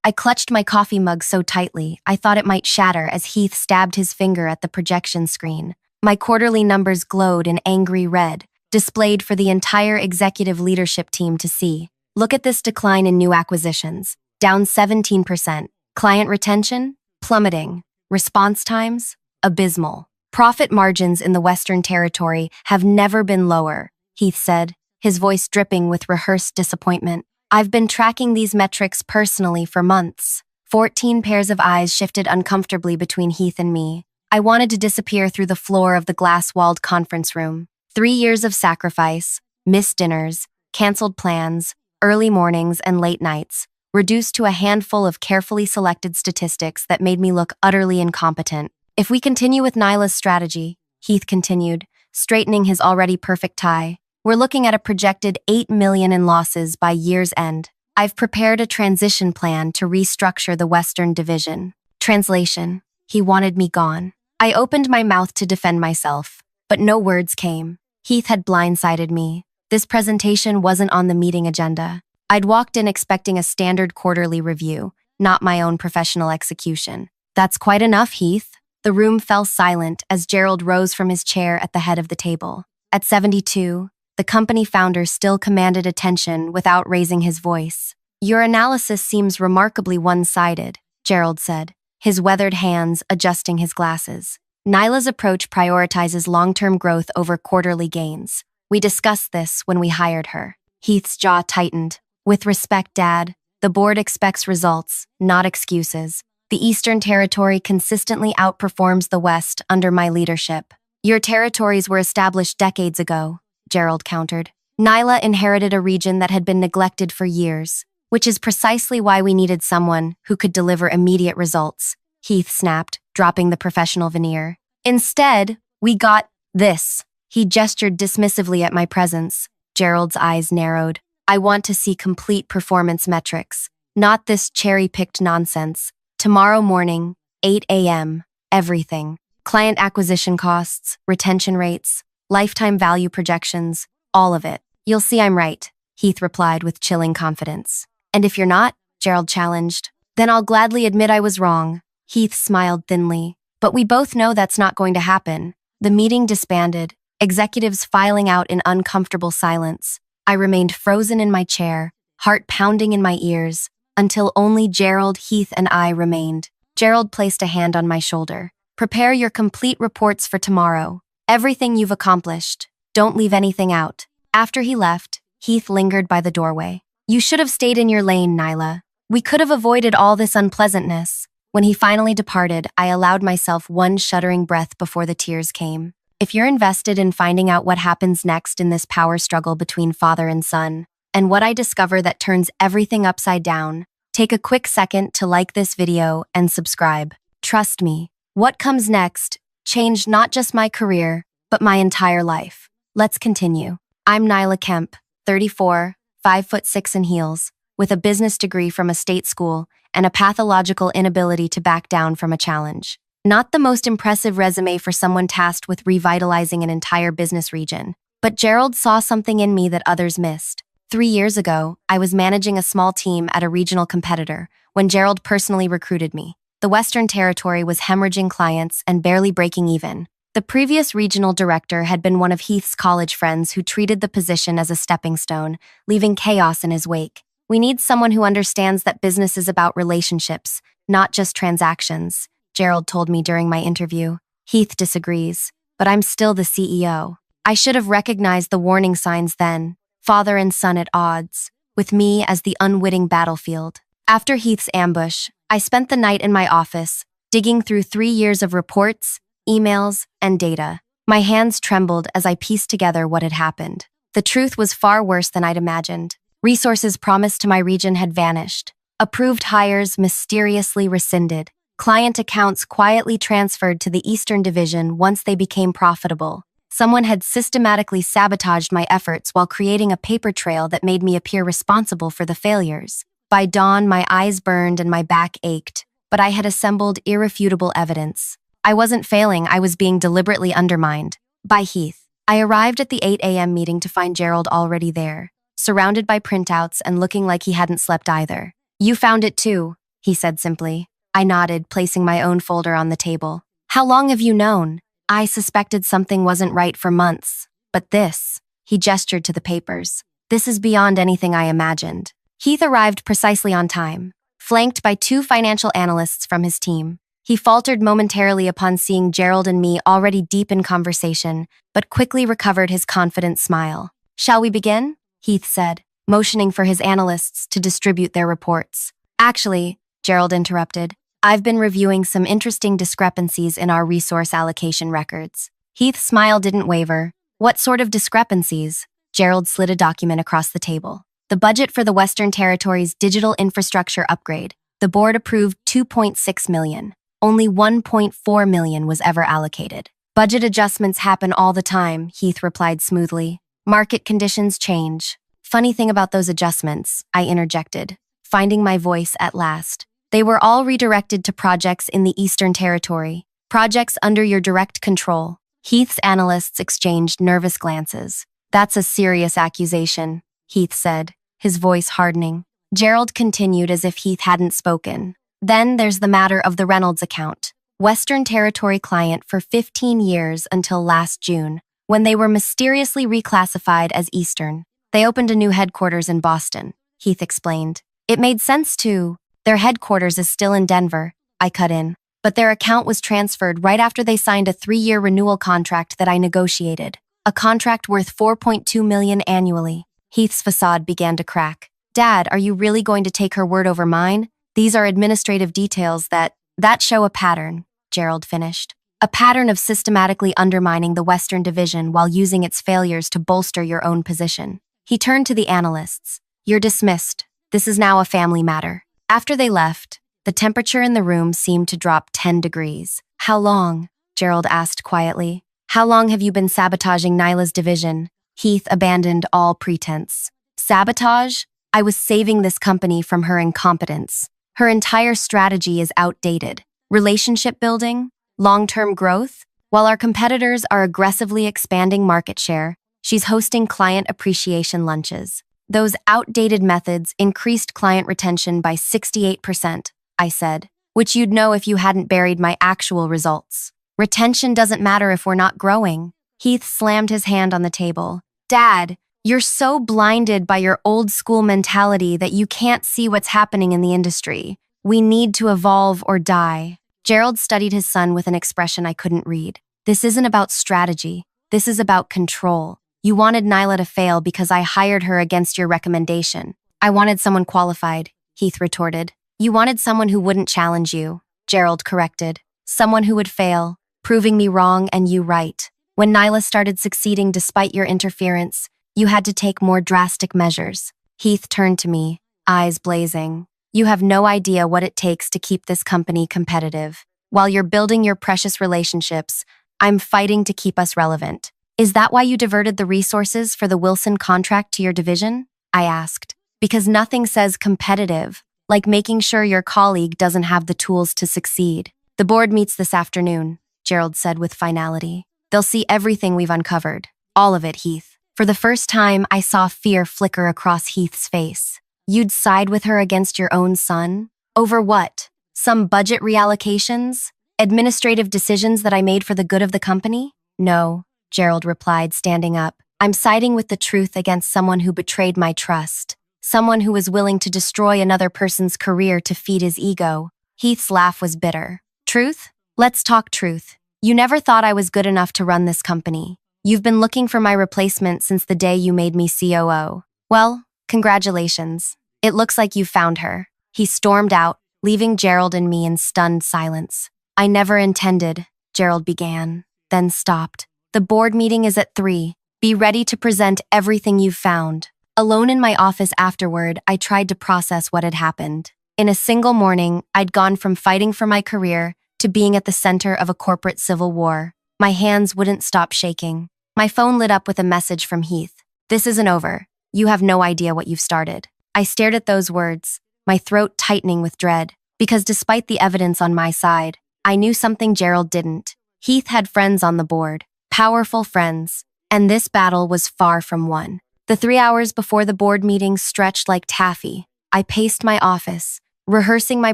I clutched my coffee mug so tightly, I thought it might shatter as Heath stabbed his finger at the projection screen. My quarterly numbers glowed in angry red, displayed for the entire executive leadership team to see. Look at this decline in new acquisitions, down 17%. Client retention, plummeting. Response times, abysmal. Profit margins in the Western Territory have never been lower, Heath said, his voice dripping with rehearsed disappointment. I've been tracking these metrics personally for months. 14 pairs of eyes shifted uncomfortably between Heath and me. I wanted to disappear through the floor of the glass-walled conference room. 3 years of sacrifice, missed dinners, canceled plans, early mornings and late nights, reduced to a handful of carefully selected statistics that made me look utterly incompetent. If we continue with Nyla's strategy, Heath continued, straightening his already perfect tie, we're looking at a projected $8 million in losses by year's end. I've prepared a transition plan to restructure the Western Division. Translation: he wanted me gone. I opened my mouth to defend myself, but no words came. Heath had blindsided me. This presentation wasn't on the meeting agenda. I'd walked in expecting a standard quarterly review, not my own professional execution. That's quite enough, Heath. The room fell silent as Gerald rose from his chair at the head of the table. At 72, the company founder still commanded attention without raising his voice. Your analysis seems remarkably one-sided, Gerald said, his weathered hands adjusting his glasses. Nyla's approach prioritizes long-term growth over quarterly gains. We discussed this when we hired her. Heath's jaw tightened. With respect, Dad, the board expects results, not excuses. The Eastern Territory consistently outperforms the West under my leadership. Your territories were established decades ago, Gerald countered. Nyla inherited a region that had been neglected for years, which is precisely why we needed someone who could deliver immediate results, Heath snapped, dropping the professional veneer. Instead, we got this. He gestured dismissively at my presence. Gerald's eyes narrowed. I want to see complete performance metrics, not this cherry-picked nonsense. Tomorrow morning, 8 a.m., everything. Client acquisition costs, retention rates, lifetime value projections, all of it. You'll see I'm right, Heath replied with chilling confidence. And if you're not, Gerald challenged, then I'll gladly admit I was wrong. Heath smiled thinly. But we both know that's not going to happen. The meeting disbanded, executives filing out in uncomfortable silence. I remained frozen in my chair, heart pounding in my ears, until only Gerald, Heath, and I remained. Gerald placed a hand on my shoulder. Prepare your complete reports for tomorrow. Everything you've accomplished. Don't leave anything out. After he left, Heath lingered by the doorway. You should have stayed in your lane, Nyla. We could have avoided all this unpleasantness. When he finally departed, I allowed myself one shuddering breath before the tears came. If you're invested in finding out what happens next in this power struggle between father and son, and what I discover that turns everything upside down, take a quick second to like this video and subscribe. Trust me, what comes next changed not just my career, but my entire life. Let's continue. I'm Nyla Kemp, 34, 5'6" in heels, with a business degree from a state school and a pathological inability to back down from a challenge. Not the most impressive resume for someone tasked with revitalizing an entire business region, but Gerald saw something in me that others missed. 3 years ago, I was managing a small team at a regional competitor when Gerald personally recruited me. The Western Territory was hemorrhaging clients and barely breaking even. The previous regional director had been one of Heath's college friends who treated the position as a stepping stone, leaving chaos in his wake. We need someone who understands that business is about relationships, not just transactions, Gerald told me during my interview. Heath disagrees, but I'm still the CEO. I should have recognized the warning signs then. Father and son at odds, with me as the unwitting battlefield. After Heath's ambush, I spent the night in my office, digging through 3 years of reports, emails, and data. My hands trembled as I pieced together what had happened. The truth was far worse than I'd imagined. Resources promised to my region had vanished. Approved hires mysteriously rescinded. Client accounts quietly transferred to the Eastern Division once they became profitable. Someone had systematically sabotaged my efforts while creating a paper trail that made me appear responsible for the failures. By dawn, my eyes burned and my back ached, but I had assembled irrefutable evidence. I wasn't failing, I was being deliberately undermined. By Heath. I arrived at the 8 a.m. meeting to find Gerald already there, surrounded by printouts and looking like he hadn't slept either. You found it too, he said simply. I nodded, placing my own folder on the table. How long have you known? I suspected something wasn't right for months. But this, he gestured to the papers. This is beyond anything I imagined. Heath arrived precisely on time, flanked by two financial analysts from his team. He faltered momentarily upon seeing Gerald and me already deep in conversation, but quickly recovered his confident smile. Shall we begin? Heath said, motioning for his analysts to distribute their reports. Actually, Gerald interrupted, I've been reviewing some interesting discrepancies in our resource allocation records. Heath's smile didn't waver. What sort of discrepancies? Gerald slid a document across the table. The budget for the Western Territories' digital infrastructure upgrade. The board approved $2.6 million. Only $1.4 million was ever allocated. Budget adjustments happen all the time, Heath replied smoothly. Market conditions change. Funny thing about those adjustments, I interjected, finding my voice at last. They were all redirected to projects in the Eastern Territory, projects under your direct control. Heath's analysts exchanged nervous glances. That's a serious accusation, Heath said, his voice hardening. Gerald continued as if Heath hadn't spoken. Then there's the matter of the Reynolds account. Western Territory client for 15 years until last June, when they were mysteriously reclassified as Eastern. They opened a new headquarters in Boston, Heath explained. It made sense too. Their headquarters is still in Denver, I cut in. But their account was transferred right after they signed a 3-year renewal contract that I negotiated. A contract worth $4.2 million annually. Heath's facade began to crack. Dad, are you really going to take her word over mine? These are administrative details that show a pattern, Gerald finished. A pattern of systematically undermining the Western Division while using its failures to bolster your own position. He turned to the analysts. You're dismissed. This is now a family matter. After they left, the temperature in the room seemed to drop 10 degrees. How long? Gerald asked quietly. How long have you been sabotaging Nyla's division? Heath abandoned all pretense. Sabotage? I was saving this company from her incompetence. Her entire strategy is outdated. Relationship building? Long-term growth? While our competitors are aggressively expanding market share, she's hosting client appreciation lunches. Those outdated methods increased client retention by 68%, I said, which you'd know if you hadn't buried my actual results. Retention doesn't matter if we're not growing. Heath slammed his hand on the table. Dad, you're so blinded by your old-school mentality that you can't see what's happening in the industry. We need to evolve or die. Gerald studied his son with an expression I couldn't read. This isn't about strategy. This is about control. You wanted Nyla to fail because I hired her against your recommendation. I wanted someone qualified, Heath retorted. You wanted someone who wouldn't challenge you, Gerald corrected. Someone who would fail, proving me wrong and you right. When Nyla started succeeding despite your interference, you had to take more drastic measures. Heath turned to me, eyes blazing. You have no idea what it takes to keep this company competitive. While you're building your precious relationships, I'm fighting to keep us relevant. Is that why you diverted the resources for the Wilson contract to your division? I asked. Because nothing says competitive, like making sure your colleague doesn't have the tools to succeed. The board meets this afternoon, Gerald said with finality. They'll see everything we've uncovered. All of it, Heath. For the first time, I saw fear flicker across Heath's face. You'd side with her against your own son? Over what? Some budget reallocations? Administrative decisions that I made for the good of the company? No, Gerald replied, standing up. I'm siding with the truth against someone who betrayed my trust. Someone who was willing to destroy another person's career to feed his ego. Heath's laugh was bitter. Truth? Let's talk truth. You never thought I was good enough to run this company. You've been looking for my replacement since the day you made me COO. Well, congratulations. It looks like you found her. He stormed out, leaving Gerald and me in stunned silence. I never intended, Gerald began, then stopped. The board meeting is at 3. Be ready to present everything you've found. Alone in my office afterward, I tried to process what had happened. In a single morning, I'd gone from fighting for my career to being at the center of a corporate civil war. My hands wouldn't stop shaking. My phone lit up with a message from Heath. This isn't over. You have no idea what you've started. I stared at those words, my throat tightening with dread, because despite the evidence on my side, I knew something Gerald didn't. Heath had friends on the board, powerful friends, and this battle was far from won. The 3 hours before the board meeting stretched like taffy. I paced my office, rehearsing my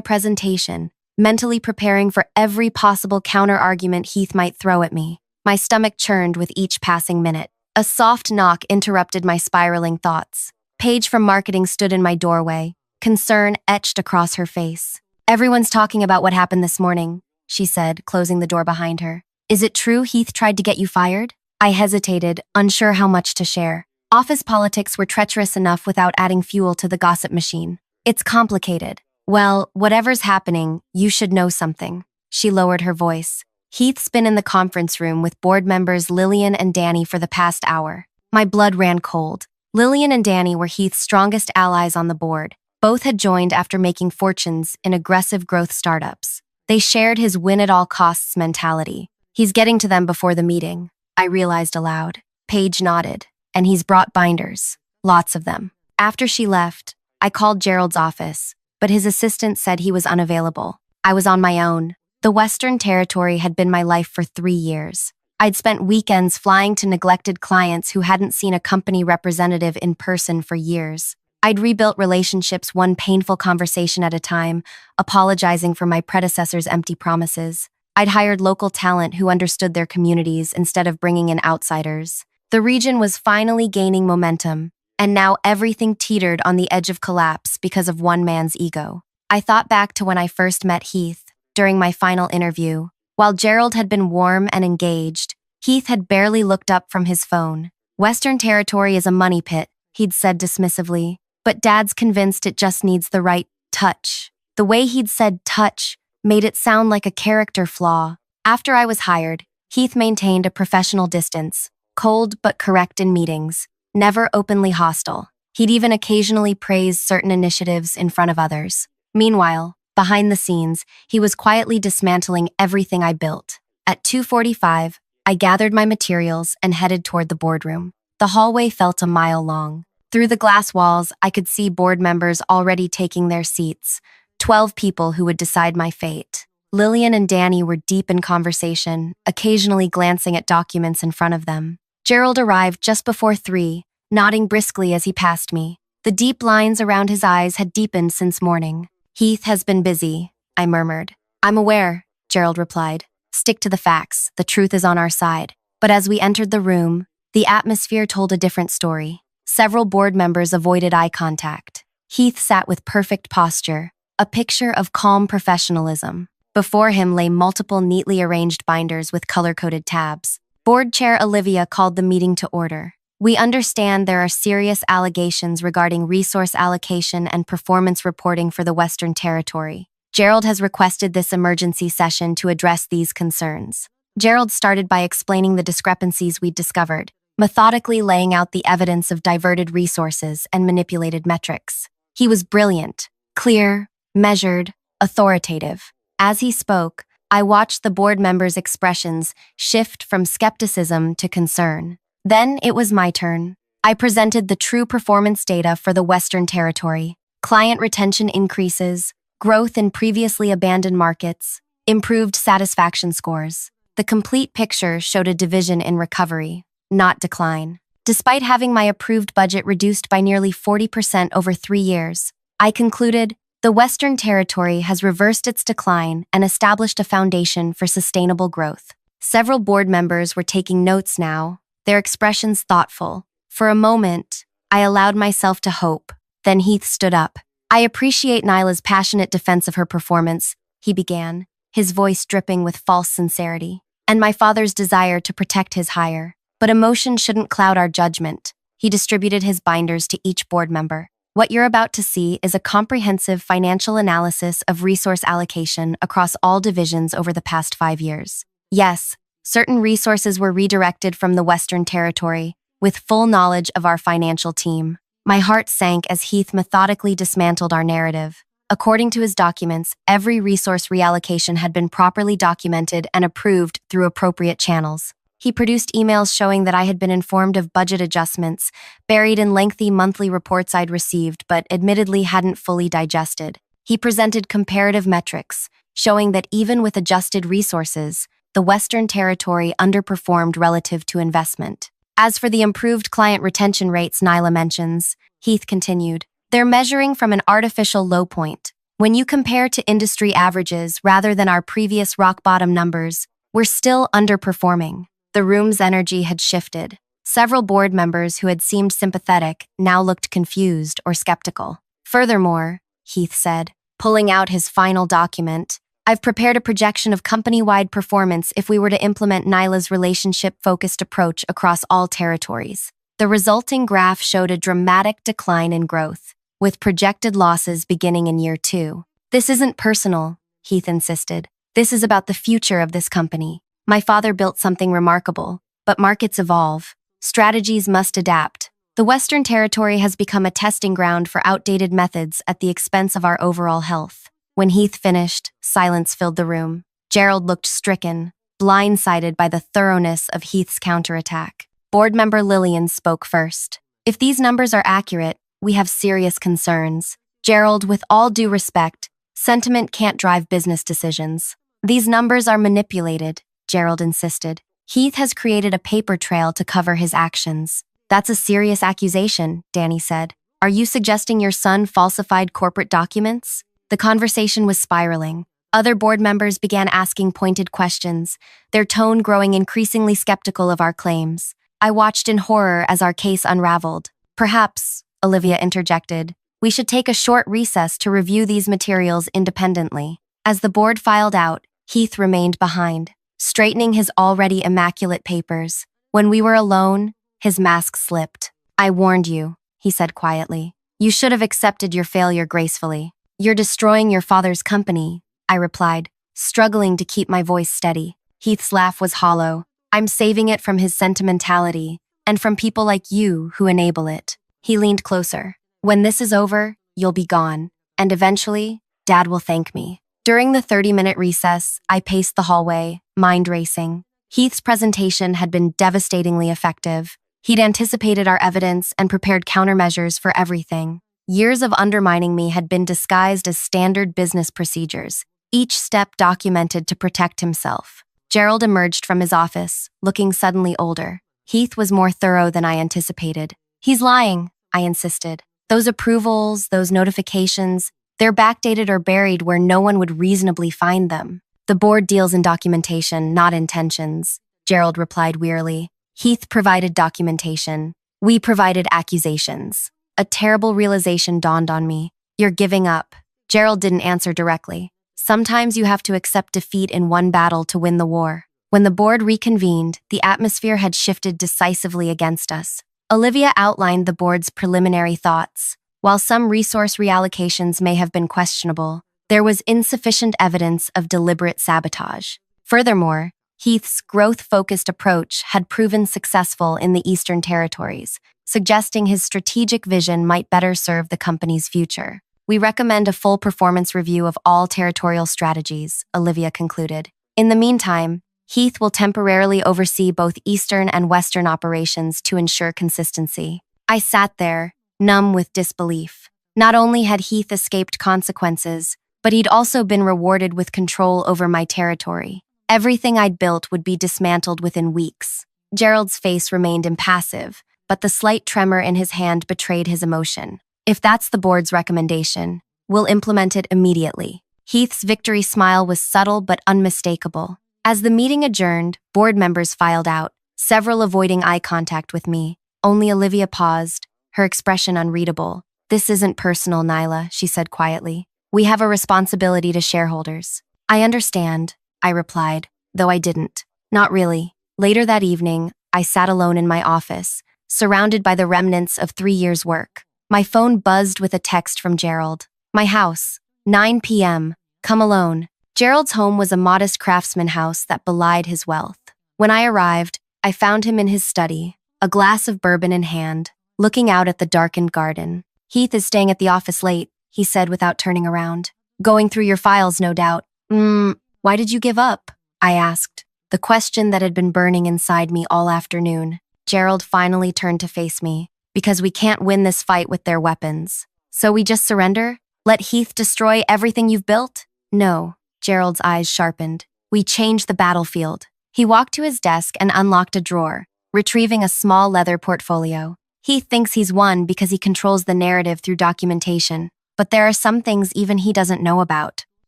presentation, mentally preparing for every possible counter-argument Heath might throw at me. My stomach churned with each passing minute. A soft knock interrupted my spiraling thoughts. Paige from marketing stood in my doorway, concern etched across her face. "Everyone's talking about what happened this morning," she said, closing the door behind her. "Is it true Heath tried to get you fired?" I hesitated, unsure how much to share. Office politics were treacherous enough without adding fuel to the gossip machine. "It's complicated. Well, whatever's happening, you should know something." She lowered her voice. "Heath's been in the conference room with board members Lillian and Danny for the past hour." My blood ran cold. Lillian and Danny were Heath's strongest allies on the board. Both had joined after making fortunes in aggressive growth startups. They shared his win-at-all-costs mentality. "He's getting to them before the meeting," I realized aloud. Paige nodded. "And he's brought binders. Lots of them." After she left, I called Gerald's office, but his assistant said he was unavailable. I was on my own. The Western Territory had been my life for 3 years. I'd spent weekends flying to neglected clients who hadn't seen a company representative in person for years. I'd rebuilt relationships one painful conversation at a time, apologizing for my predecessor's empty promises. I'd hired local talent who understood their communities instead of bringing in outsiders. The region was finally gaining momentum, and now everything teetered on the edge of collapse because of one man's ego. I thought back to when I first met Heath, during my final interview. While Gerald had been warm and engaged, Heath had barely looked up from his phone. "Western Territory is a money pit," he'd said dismissively, "but Dad's convinced it just needs the right touch." The way he'd said touch made it sound like a character flaw. After I was hired, Heath maintained a professional distance, cold but correct in meetings, never openly hostile. He'd even occasionally praise certain initiatives in front of others. Meanwhile, behind the scenes, he was quietly dismantling everything I built. At 2:45, I gathered my materials and headed toward the boardroom. The hallway felt a mile long. Through the glass walls, I could see board members already taking their seats, 12 people who would decide my fate. Lillian and Danny were deep in conversation, occasionally glancing at documents in front of them. Gerald arrived just before 3, nodding briskly as he passed me. The deep lines around his eyes had deepened since morning. "Heath has been busy," I murmured. "I'm aware," Gerald replied. "Stick to the facts. The truth is on our side." But as we entered the room, the atmosphere told a different story. Several board members avoided eye contact. Heath sat with perfect posture, a picture of calm professionalism. Before him lay multiple neatly arranged binders with color-coded tabs. Board Chair Olivia called the meeting to order. "We understand there are serious allegations regarding resource allocation and performance reporting for the Western Territory. Gerald has requested this emergency session to address these concerns." Gerald started by explaining the discrepancies we'd discovered, methodically laying out the evidence of diverted resources and manipulated metrics. He was brilliant, clear, measured, authoritative. As he spoke, I watched the board members' expressions shift from skepticism to concern. Then it was my turn. I presented the true performance data for the Western Territory: client retention increases, growth in previously abandoned markets, improved satisfaction scores. The complete picture showed a division in recovery, not decline. Despite having my approved budget reduced by nearly 40% over 3 years, I concluded the Western Territory has reversed its decline and established a foundation for sustainable growth. Several board members were taking notes now, their expressions thoughtful. For a moment, I allowed myself to hope. Then Heath stood up. "I appreciate Nyla's passionate defense of her performance," he began, his voice dripping with false sincerity, "and my father's desire to protect his hire. But emotion shouldn't cloud our judgment." He distributed his binders to each board member. "What you're about to see is a comprehensive financial analysis of resource allocation across all divisions over the past 5 years. Yes, certain resources were redirected from the Western Territory, with full knowledge of our financial team." My heart sank as Heath methodically dismantled our narrative. According to his documents, every resource reallocation had been properly documented and approved through appropriate channels. He produced emails showing that I had been informed of budget adjustments, buried in lengthy monthly reports I'd received but admittedly hadn't fully digested. He presented comparative metrics, showing that even with adjusted resources, the Western Territory underperformed relative to investment. As for the improved client retention rates Nyla mentions, Heath continued, "They're measuring from an artificial low point. When you compare to industry averages rather than our previous rock bottom numbers, we're still underperforming. The room's energy had shifted. Several board members who had seemed sympathetic now looked confused or skeptical. Furthermore, Heath said, pulling out his final document, I've prepared a projection of company-wide performance if we were to implement Nyla's relationship-focused approach across all territories. The resulting graph showed a dramatic decline in growth, with projected losses beginning in year 2. This isn't personal, Heath insisted. This is about the future of this company. My father built something remarkable, but markets evolve. Strategies must adapt. The Western Territory has become a testing ground for outdated methods at the expense of our overall health. When Heath finished, silence filled the room. Gerald looked stricken, blindsided by the thoroughness of Heath's counterattack. Board member Lillian spoke first. If these numbers are accurate, we have serious concerns. Gerald, with all due respect, sentiment can't drive business decisions. These numbers are manipulated, Gerald insisted. Heath has created a paper trail to cover his actions. That's a serious accusation, Danny said. Are you suggesting your son falsified corporate documents? The conversation was spiraling. Other board members began asking pointed questions, their tone growing increasingly skeptical of our claims. I watched in horror as our case unraveled. Perhaps, Olivia interjected, we should take a short recess to review these materials independently. As the board filed out, Heath remained behind, straightening his already immaculate papers. When we were alone, his mask slipped. I warned you, he said quietly. You should have accepted your failure gracefully. You're destroying your father's company, I replied, struggling to keep my voice steady. Heath's laugh was hollow. I'm saving it from his sentimentality, and from people like you who enable it. He leaned closer. When this is over, you'll be gone, and eventually, Dad will thank me. During the 30-minute recess, I paced the hallway, mind racing. Heath's presentation had been devastatingly effective. He'd anticipated our evidence and prepared countermeasures for everything. Years of undermining me had been disguised as standard business procedures, each step documented to protect himself. Gerald emerged from his office, looking suddenly older. Heath was more thorough than I anticipated. He's lying, I insisted. Those approvals, those notifications, they're backdated or buried where no one would reasonably find them. The board deals in documentation, not intentions, Gerald replied wearily. Heath provided documentation. We provided accusations. A terrible realization dawned on me. You're giving up. Gerald didn't answer directly. Sometimes you have to accept defeat in one battle to win the war. When the board reconvened, the atmosphere had shifted decisively against us. Olivia outlined the board's preliminary thoughts. While some resource reallocations may have been questionable, there was insufficient evidence of deliberate sabotage. Furthermore, Heath's growth-focused approach had proven successful in the Eastern Territories, suggesting his strategic vision might better serve the company's future. We recommend a full performance review of all territorial strategies, Olivia concluded. In the meantime, Heath will temporarily oversee both Eastern and Western operations to ensure consistency. I sat there, numb with disbelief. Not only had Heath escaped consequences, but he'd also been rewarded with control over my territory. Everything I'd built would be dismantled within weeks. Gerald's face remained impassive, but the slight tremor in his hand betrayed his emotion. If that's the board's recommendation, we'll implement it immediately. Heath's victory smile was subtle but unmistakable. As the meeting adjourned, board members filed out, several avoiding eye contact with me. Only Olivia paused, her expression unreadable. This isn't personal, Nyla, she said quietly. We have a responsibility to shareholders. I understand, I replied, though I didn't. Not really. Later that evening, I sat alone in my office, surrounded by the remnants of 3 years' work. My phone buzzed with a text from Gerald. My house, 9 p.m., come alone. Gerald's home was a modest craftsman house that belied his wealth. When I arrived, I found him in his study, a glass of bourbon in hand, looking out at the darkened garden. Heath is staying at the office late, he said without turning around. Going through your files, no doubt. Why did you give up? I asked, the question that had been burning inside me all afternoon. Gerald finally turned to face me. Because we can't win this fight with their weapons. So we just surrender? Let Heath destroy everything you've built? No. Gerald's eyes sharpened. We change the battlefield. He walked to his desk and unlocked a drawer, retrieving a small leather portfolio. Heath thinks he's won because he controls the narrative through documentation. but there are some things even he doesn't know about.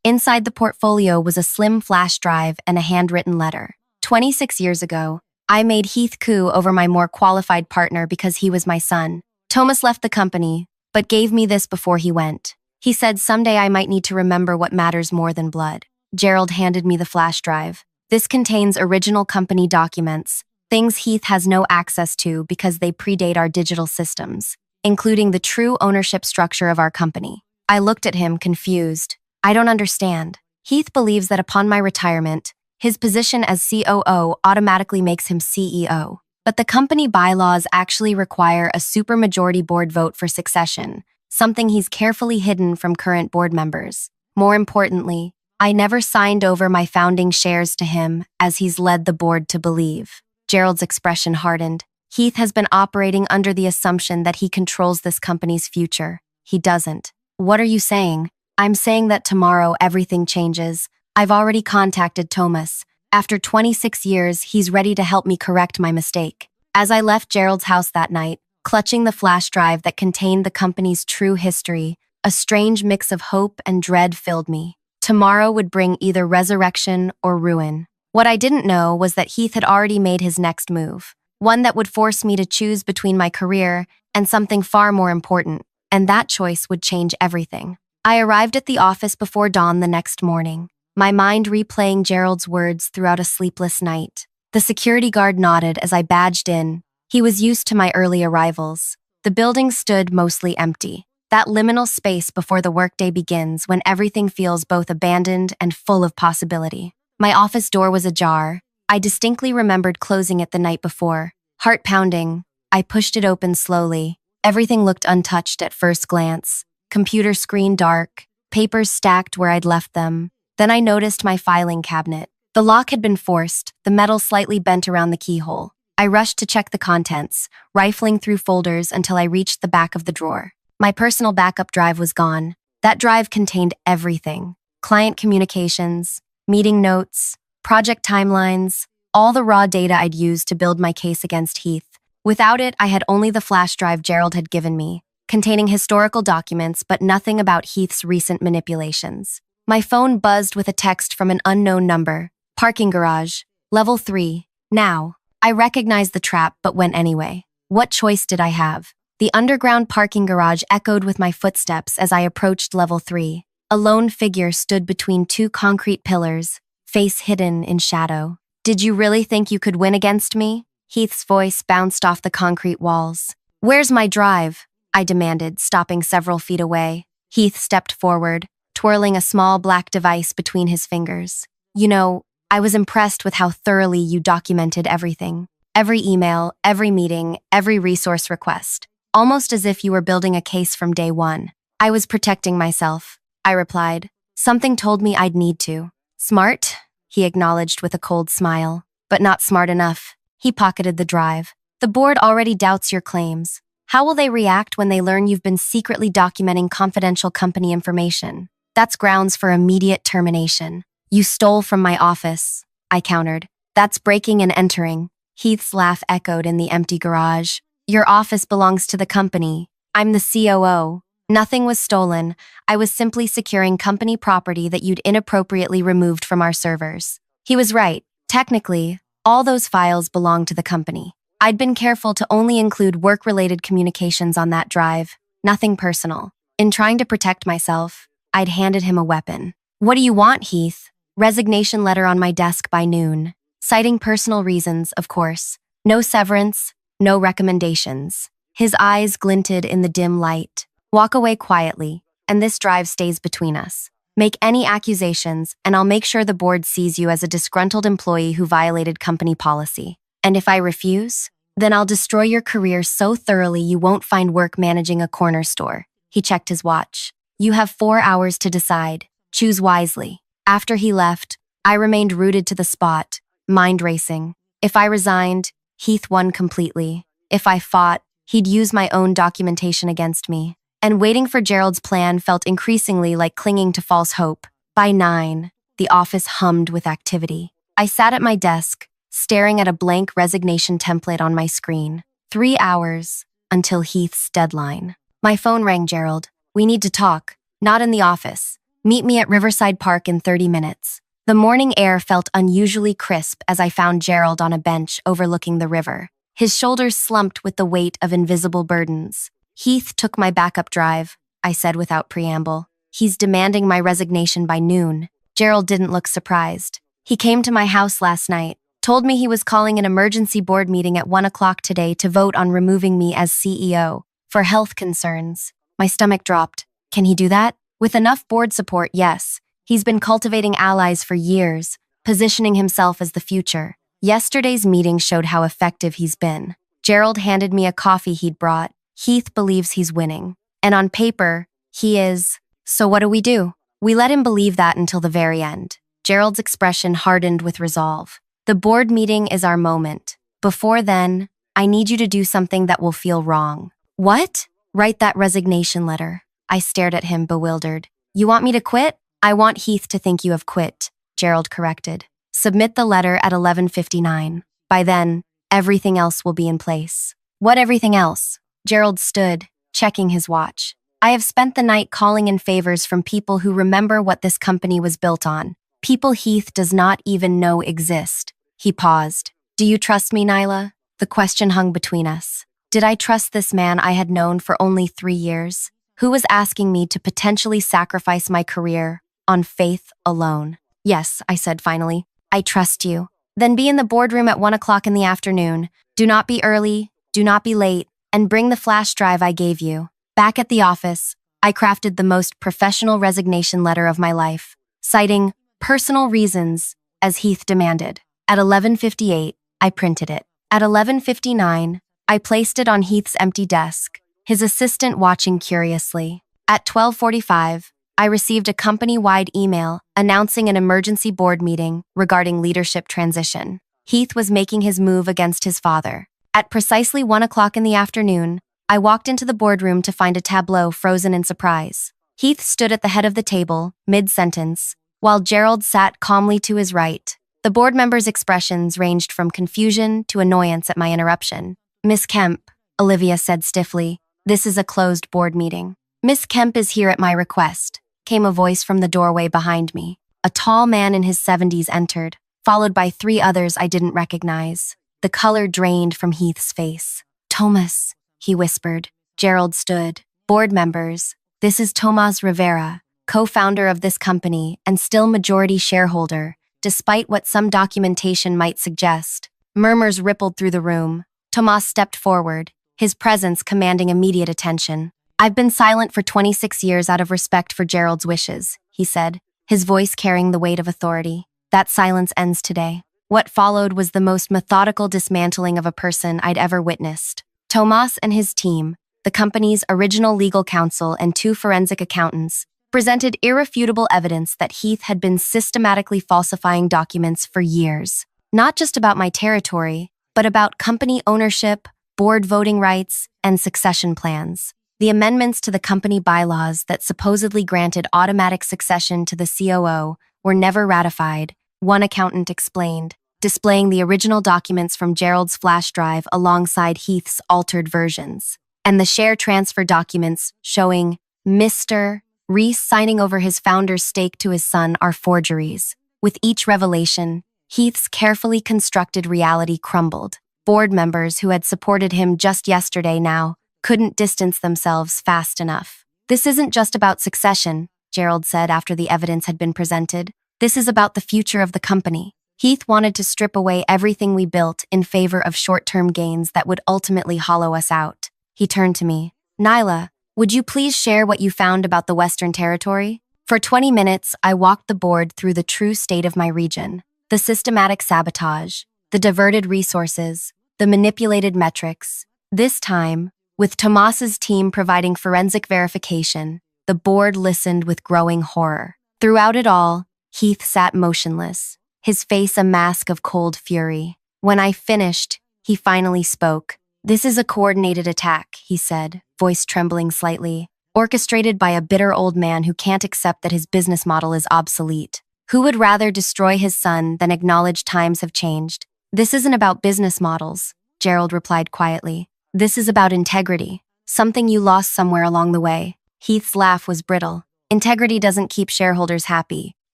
Inside the portfolio was a slim flash drive and a handwritten letter. 26 years ago, I made Heath coup over my more qualified partner because he was my son. Thomas left the company, but gave me this before he went. He said someday I might need to remember what matters more than blood. Gerald handed me the flash drive. This contains original company documents, things Heath has no access to because they predate our digital systems, including the true ownership structure of our company. I looked at him, confused. I don't understand. Heath believes that upon my retirement, his position as COO automatically makes him CEO. But the company bylaws actually require a supermajority board vote for succession, something he's carefully hidden from current board members. More importantly, I never signed over my founding shares to him, as he's led the board to believe. Gerald's expression hardened. Heath has been operating under the assumption that he controls this company's future. He doesn't. What are you saying? I'm saying that tomorrow everything changes. I've already contacted Thomas. After 26 years, he's ready to help me correct my mistake. As I left Gerald's house that night, clutching the flash drive that contained the company's true history, a strange mix of hope and dread filled me. Tomorrow would bring either resurrection or ruin. What I didn't know was that Heath had already made his next move, one that would force me to choose between my career and something far more important, and that choice would change everything. I arrived at the office before dawn the next morning, my mind replaying Gerald's words throughout a sleepless night. The security guard nodded as I badged in. He was used to my early arrivals. The building stood mostly empty, that liminal space before the workday begins when everything feels both abandoned and full of possibility. My office door was ajar. I distinctly remembered closing it the night before. Heart pounding, I pushed it open slowly. Everything looked untouched at first glance. Computer screen dark, papers stacked where I'd left them. Then I noticed my filing cabinet. The lock had been forced, the metal slightly bent around the keyhole. I rushed to check the contents, rifling through folders until I reached the back of the drawer. My personal backup drive was gone. That drive contained everything. Client communications, meeting notes, project timelines, all the raw data I'd used to build my case against Heath. Without it, I had only the flash drive Gerald had given me, containing historical documents but nothing about Heath's recent manipulations. My phone buzzed with a text from an unknown number. Parking garage. Level 3. Now. I recognized the trap but went anyway. What choice did I have? The underground parking garage echoed with my footsteps as I approached level 3. A lone figure stood between two concrete pillars, face hidden in shadow. Did you really think you could win against me? Heath's voice bounced off the concrete walls. Where's my drive? I demanded, stopping several feet away. Heath stepped forward, twirling a small black device between his fingers. You know, I was impressed with how thoroughly you documented everything. Every email, every meeting, every resource request. Almost as if you were building a case from day one. I was protecting myself, I replied. Something told me I'd need to. Smart, he acknowledged with a cold smile. But not smart enough. He pocketed the drive. The board already doubts your claims. How will they react when they learn you've been secretly documenting confidential company information? That's grounds for immediate termination. You stole from my office, I countered. That's breaking and entering. Heath's laugh echoed in the empty garage. Your office belongs to the company. I'm the COO. Nothing was stolen. I was simply securing company property that you'd inappropriately removed from our servers. He was right. Technically, all those files belong to the company. I'd been careful to only include work-related communications on that drive, nothing personal. In trying to protect myself, I'd handed him a weapon. What do you want, Heath? Resignation letter on my desk by noon. Citing personal reasons, of course. No severance, no recommendations. His eyes glinted in the dim light. Walk away quietly, and this drive stays between us. Make any accusations, and I'll make sure the board sees you as a disgruntled employee who violated company policy. And if I refuse, then I'll destroy your career so thoroughly you won't find work managing a corner store. He checked his watch. You have 4 hours to decide. Choose wisely. After he left, I remained rooted to the spot, mind racing. If I resigned, Heath won completely. If I fought, he'd use my own documentation against me. And waiting for Gerald's plan felt increasingly like clinging to false hope. By 9, the office hummed with activity. I sat at my desk, staring at a blank resignation template on my screen. 3 hours until Heath's deadline. My phone rang. Gerald. We need to talk. Not in the office. Meet me at Riverside Park in 30 minutes. The morning air felt unusually crisp as I found Gerald on a bench overlooking the river. His shoulders slumped with the weight of invisible burdens. Heath took my backup drive, I said without preamble. He's demanding my resignation by noon. Gerald didn't look surprised. He came to my house last night, told me he was calling an emergency board meeting at 1 o'clock today to vote on removing me as CEO for health concerns. My stomach dropped. Can he do that? With enough board support, yes. He's been cultivating allies for years, positioning himself as the future. Yesterday's meeting showed how effective he's been. Gerald handed me a coffee he'd brought. Heath believes he's winning. And on paper, he is. So what do? We let him believe that until the very end. Gerald's expression hardened with resolve. The board meeting is our moment. Before then, I need you to do something that will feel wrong. What? Write that resignation letter. I stared at him, bewildered. You want me to quit? I want Heath to think you have quit, Gerald corrected. Submit the letter at 11:59. By then, everything else will be in place. What everything else? Gerald stood, checking his watch. I have spent the night calling in favors from people who remember what this company was built on. People Heath does not even know exist. He paused. Do you trust me, Nyla? The question hung between us. Did I trust this man I had known for only 3 years? Who was asking me to potentially sacrifice my career on faith alone? Yes, I said finally. I trust you. Then be in the boardroom at 1 o'clock in the afternoon. Do not be early, do not be late, and bring the flash drive I gave you. Back at the office, I crafted the most professional resignation letter of my life, citing personal reasons as Heath demanded. At 11:58, I printed it. At 11:59, I placed it on Heath's empty desk, his assistant watching curiously. At 12:45, I received a company-wide email announcing an emergency board meeting regarding leadership transition. Heath was making his move against his father. At precisely 1 o'clock in the afternoon, I walked into the boardroom to find a tableau frozen in surprise. Heath stood at the head of the table, mid-sentence, while Gerald sat calmly to his right. The board members' expressions ranged from confusion to annoyance at my interruption. Miss Kemp, Olivia said stiffly, this is a closed board meeting. Miss Kemp is here at my request, came a voice from the doorway behind me. A tall man in his 70s entered, followed by 3 others I didn't recognize. The color drained from Heath's face. Thomas, he whispered. Gerald stood. Board members, this is Tomas Rivera, co-founder of this company and still majority shareholder, despite what some documentation might suggest. Murmurs rippled through the room. Tomas stepped forward, his presence commanding immediate attention. I've been silent for 26 years out of respect for Gerald's wishes, he said, his voice carrying the weight of authority. That silence ends today. What followed was the most methodical dismantling of a person I'd ever witnessed. Tomas and his team, the company's original legal counsel and 2 forensic accountants, presented irrefutable evidence that Heath had been systematically falsifying documents for years. Not just about my territory, but about company ownership, board voting rights, and succession plans. The amendments to the company bylaws that supposedly granted automatic succession to the COO were never ratified, one accountant explained, displaying the original documents from Gerald's flash drive alongside Heath's altered versions, and the share transfer documents showing Mr. Reese signing over his founder's stake to his son are forgeries. With each revelation, Heath's carefully constructed reality crumbled. Board members who had supported him just yesterday now couldn't distance themselves fast enough. This isn't just about succession, Gerald said after the evidence had been presented. This is about the future of the company. Heath wanted to strip away everything we built in favor of short-term gains that would ultimately hollow us out. He turned to me. Nyla, would you please share what you found about the Western Territory? For 20 minutes, I walked the board through the true state of my region. The systematic sabotage, the diverted resources, the manipulated metrics. This time, with Tomas's team providing forensic verification, the board listened with growing horror. Throughout it all, Heath sat motionless, his face a mask of cold fury. When I finished, he finally spoke. This is a coordinated attack, he said, voice trembling slightly, orchestrated by a bitter old man who can't accept that his business model is obsolete. Who would rather destroy his son than acknowledge times have changed? This isn't about business models, Gerald replied quietly. This is about integrity, something you lost somewhere along the way. Heath's laugh was brittle. Integrity doesn't keep shareholders happy.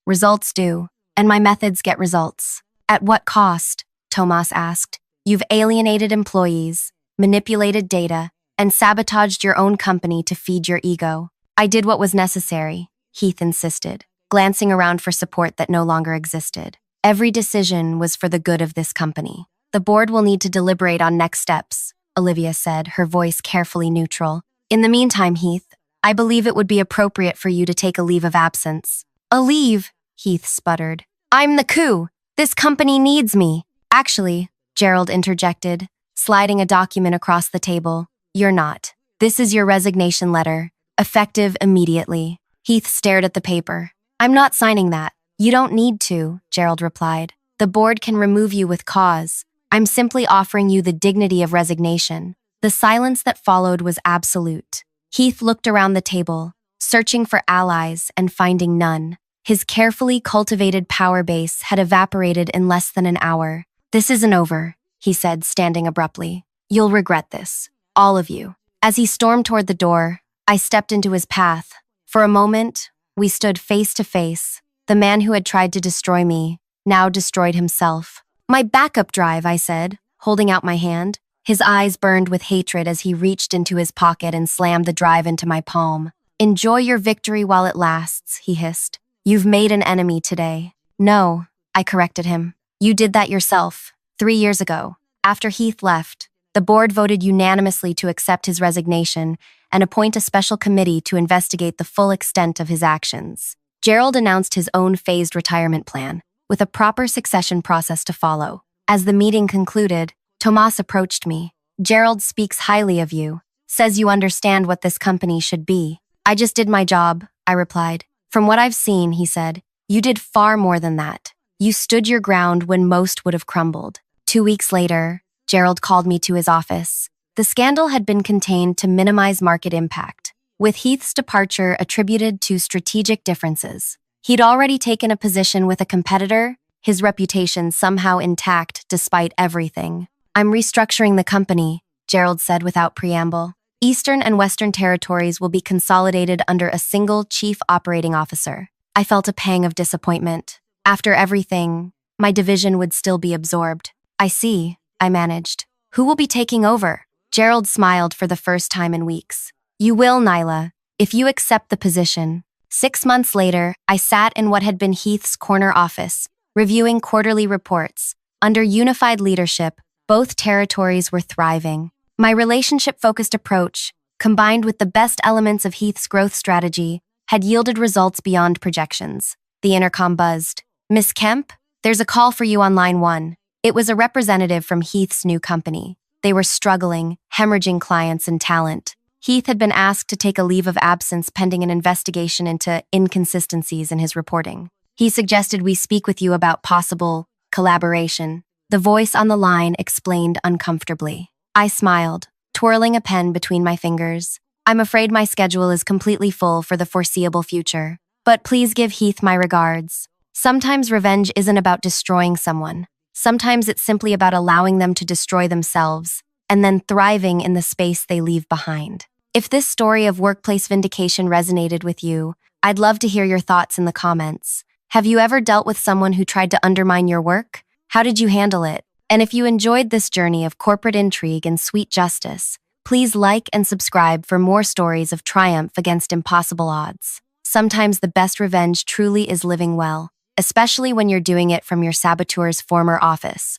Results do. And my methods get results. At what cost? Tomas asked. You've alienated employees, manipulated data, and sabotaged your own company to feed your ego. I did what was necessary, Heath insisted, glancing around for support that no longer existed. Every decision was for the good of this company. The board will need to deliberate on next steps, Olivia said, her voice carefully neutral. In the meantime, Heath, I believe it would be appropriate for you to take a leave of absence. A leave? Heath sputtered. I'm the coup. This company needs me. Actually, Gerald interjected, sliding a document across the table. You're not. This is your resignation letter, effective immediately. Heath stared at the paper. I'm not signing that. You don't need to, Gerald replied. The board can remove you with cause. I'm simply offering you the dignity of resignation. The silence that followed was absolute. Heath looked around the table, searching for allies and finding none. His carefully cultivated power base had evaporated in less than an hour. This isn't over, he said, standing abruptly. You'll regret this. All of you. As he stormed toward the door, I stepped into his path. For a moment, we stood face to face. The man who had tried to destroy me now destroyed himself. My backup drive, I said, holding out my hand. His eyes burned with hatred as he reached into his pocket and slammed the drive into my palm. Enjoy your victory while it lasts, he hissed. You've made an enemy today. No, I corrected him. You did that yourself, 3 years ago. After Heath left, the board voted unanimously to accept his resignation and appoint a special committee to investigate the full extent of his actions. Gerald announced his own phased retirement plan, with a proper succession process to follow. As the meeting concluded, Tomas approached me. Gerald speaks highly of you, says you understand what this company should be. I just did my job, I replied. From what I've seen, he said, you did far more than that. You stood your ground when most would have crumbled. 2 weeks later, Gerald called me to his office. The scandal had been contained to minimize market impact, with Heath's departure attributed to strategic differences. He'd already taken a position with a competitor, his reputation somehow intact despite everything. I'm restructuring the company, Gerald said without preamble. Eastern and Western territories will be consolidated under a single chief operating officer. I felt a pang of disappointment. After everything, my division would still be absorbed. I see, I managed. Who will be taking over? Gerald smiled for the first time in weeks. You will, Nyla, if you accept the position. 6 months later, I sat in what had been Heath's corner office, reviewing quarterly reports. Under unified leadership, both territories were thriving. My relationship-focused approach, combined with the best elements of Heath's growth strategy, had yielded results beyond projections. The intercom buzzed. Miss Kemp, there's a call for you on line 1. It was a representative from Heath's new company. They were struggling, hemorrhaging clients and talent. Heath had been asked to take a leave of absence pending an investigation into inconsistencies in his reporting. He suggested we speak with you about possible collaboration. The voice on the line explained uncomfortably. I smiled, twirling a pen between my fingers. I'm afraid my schedule is completely full for the foreseeable future. But please give Heath my regards. Sometimes revenge isn't about destroying someone. Sometimes it's simply about allowing them to destroy themselves and then thriving in the space they leave behind. If this story of workplace vindication resonated with you, I'd love to hear your thoughts in the comments. Have you ever dealt with someone who tried to undermine your work? How did you handle it? And if you enjoyed this journey of corporate intrigue and sweet justice, please like and subscribe for more stories of triumph against impossible odds. Sometimes the best revenge truly is living well, especially when you're doing it from your saboteur's former office.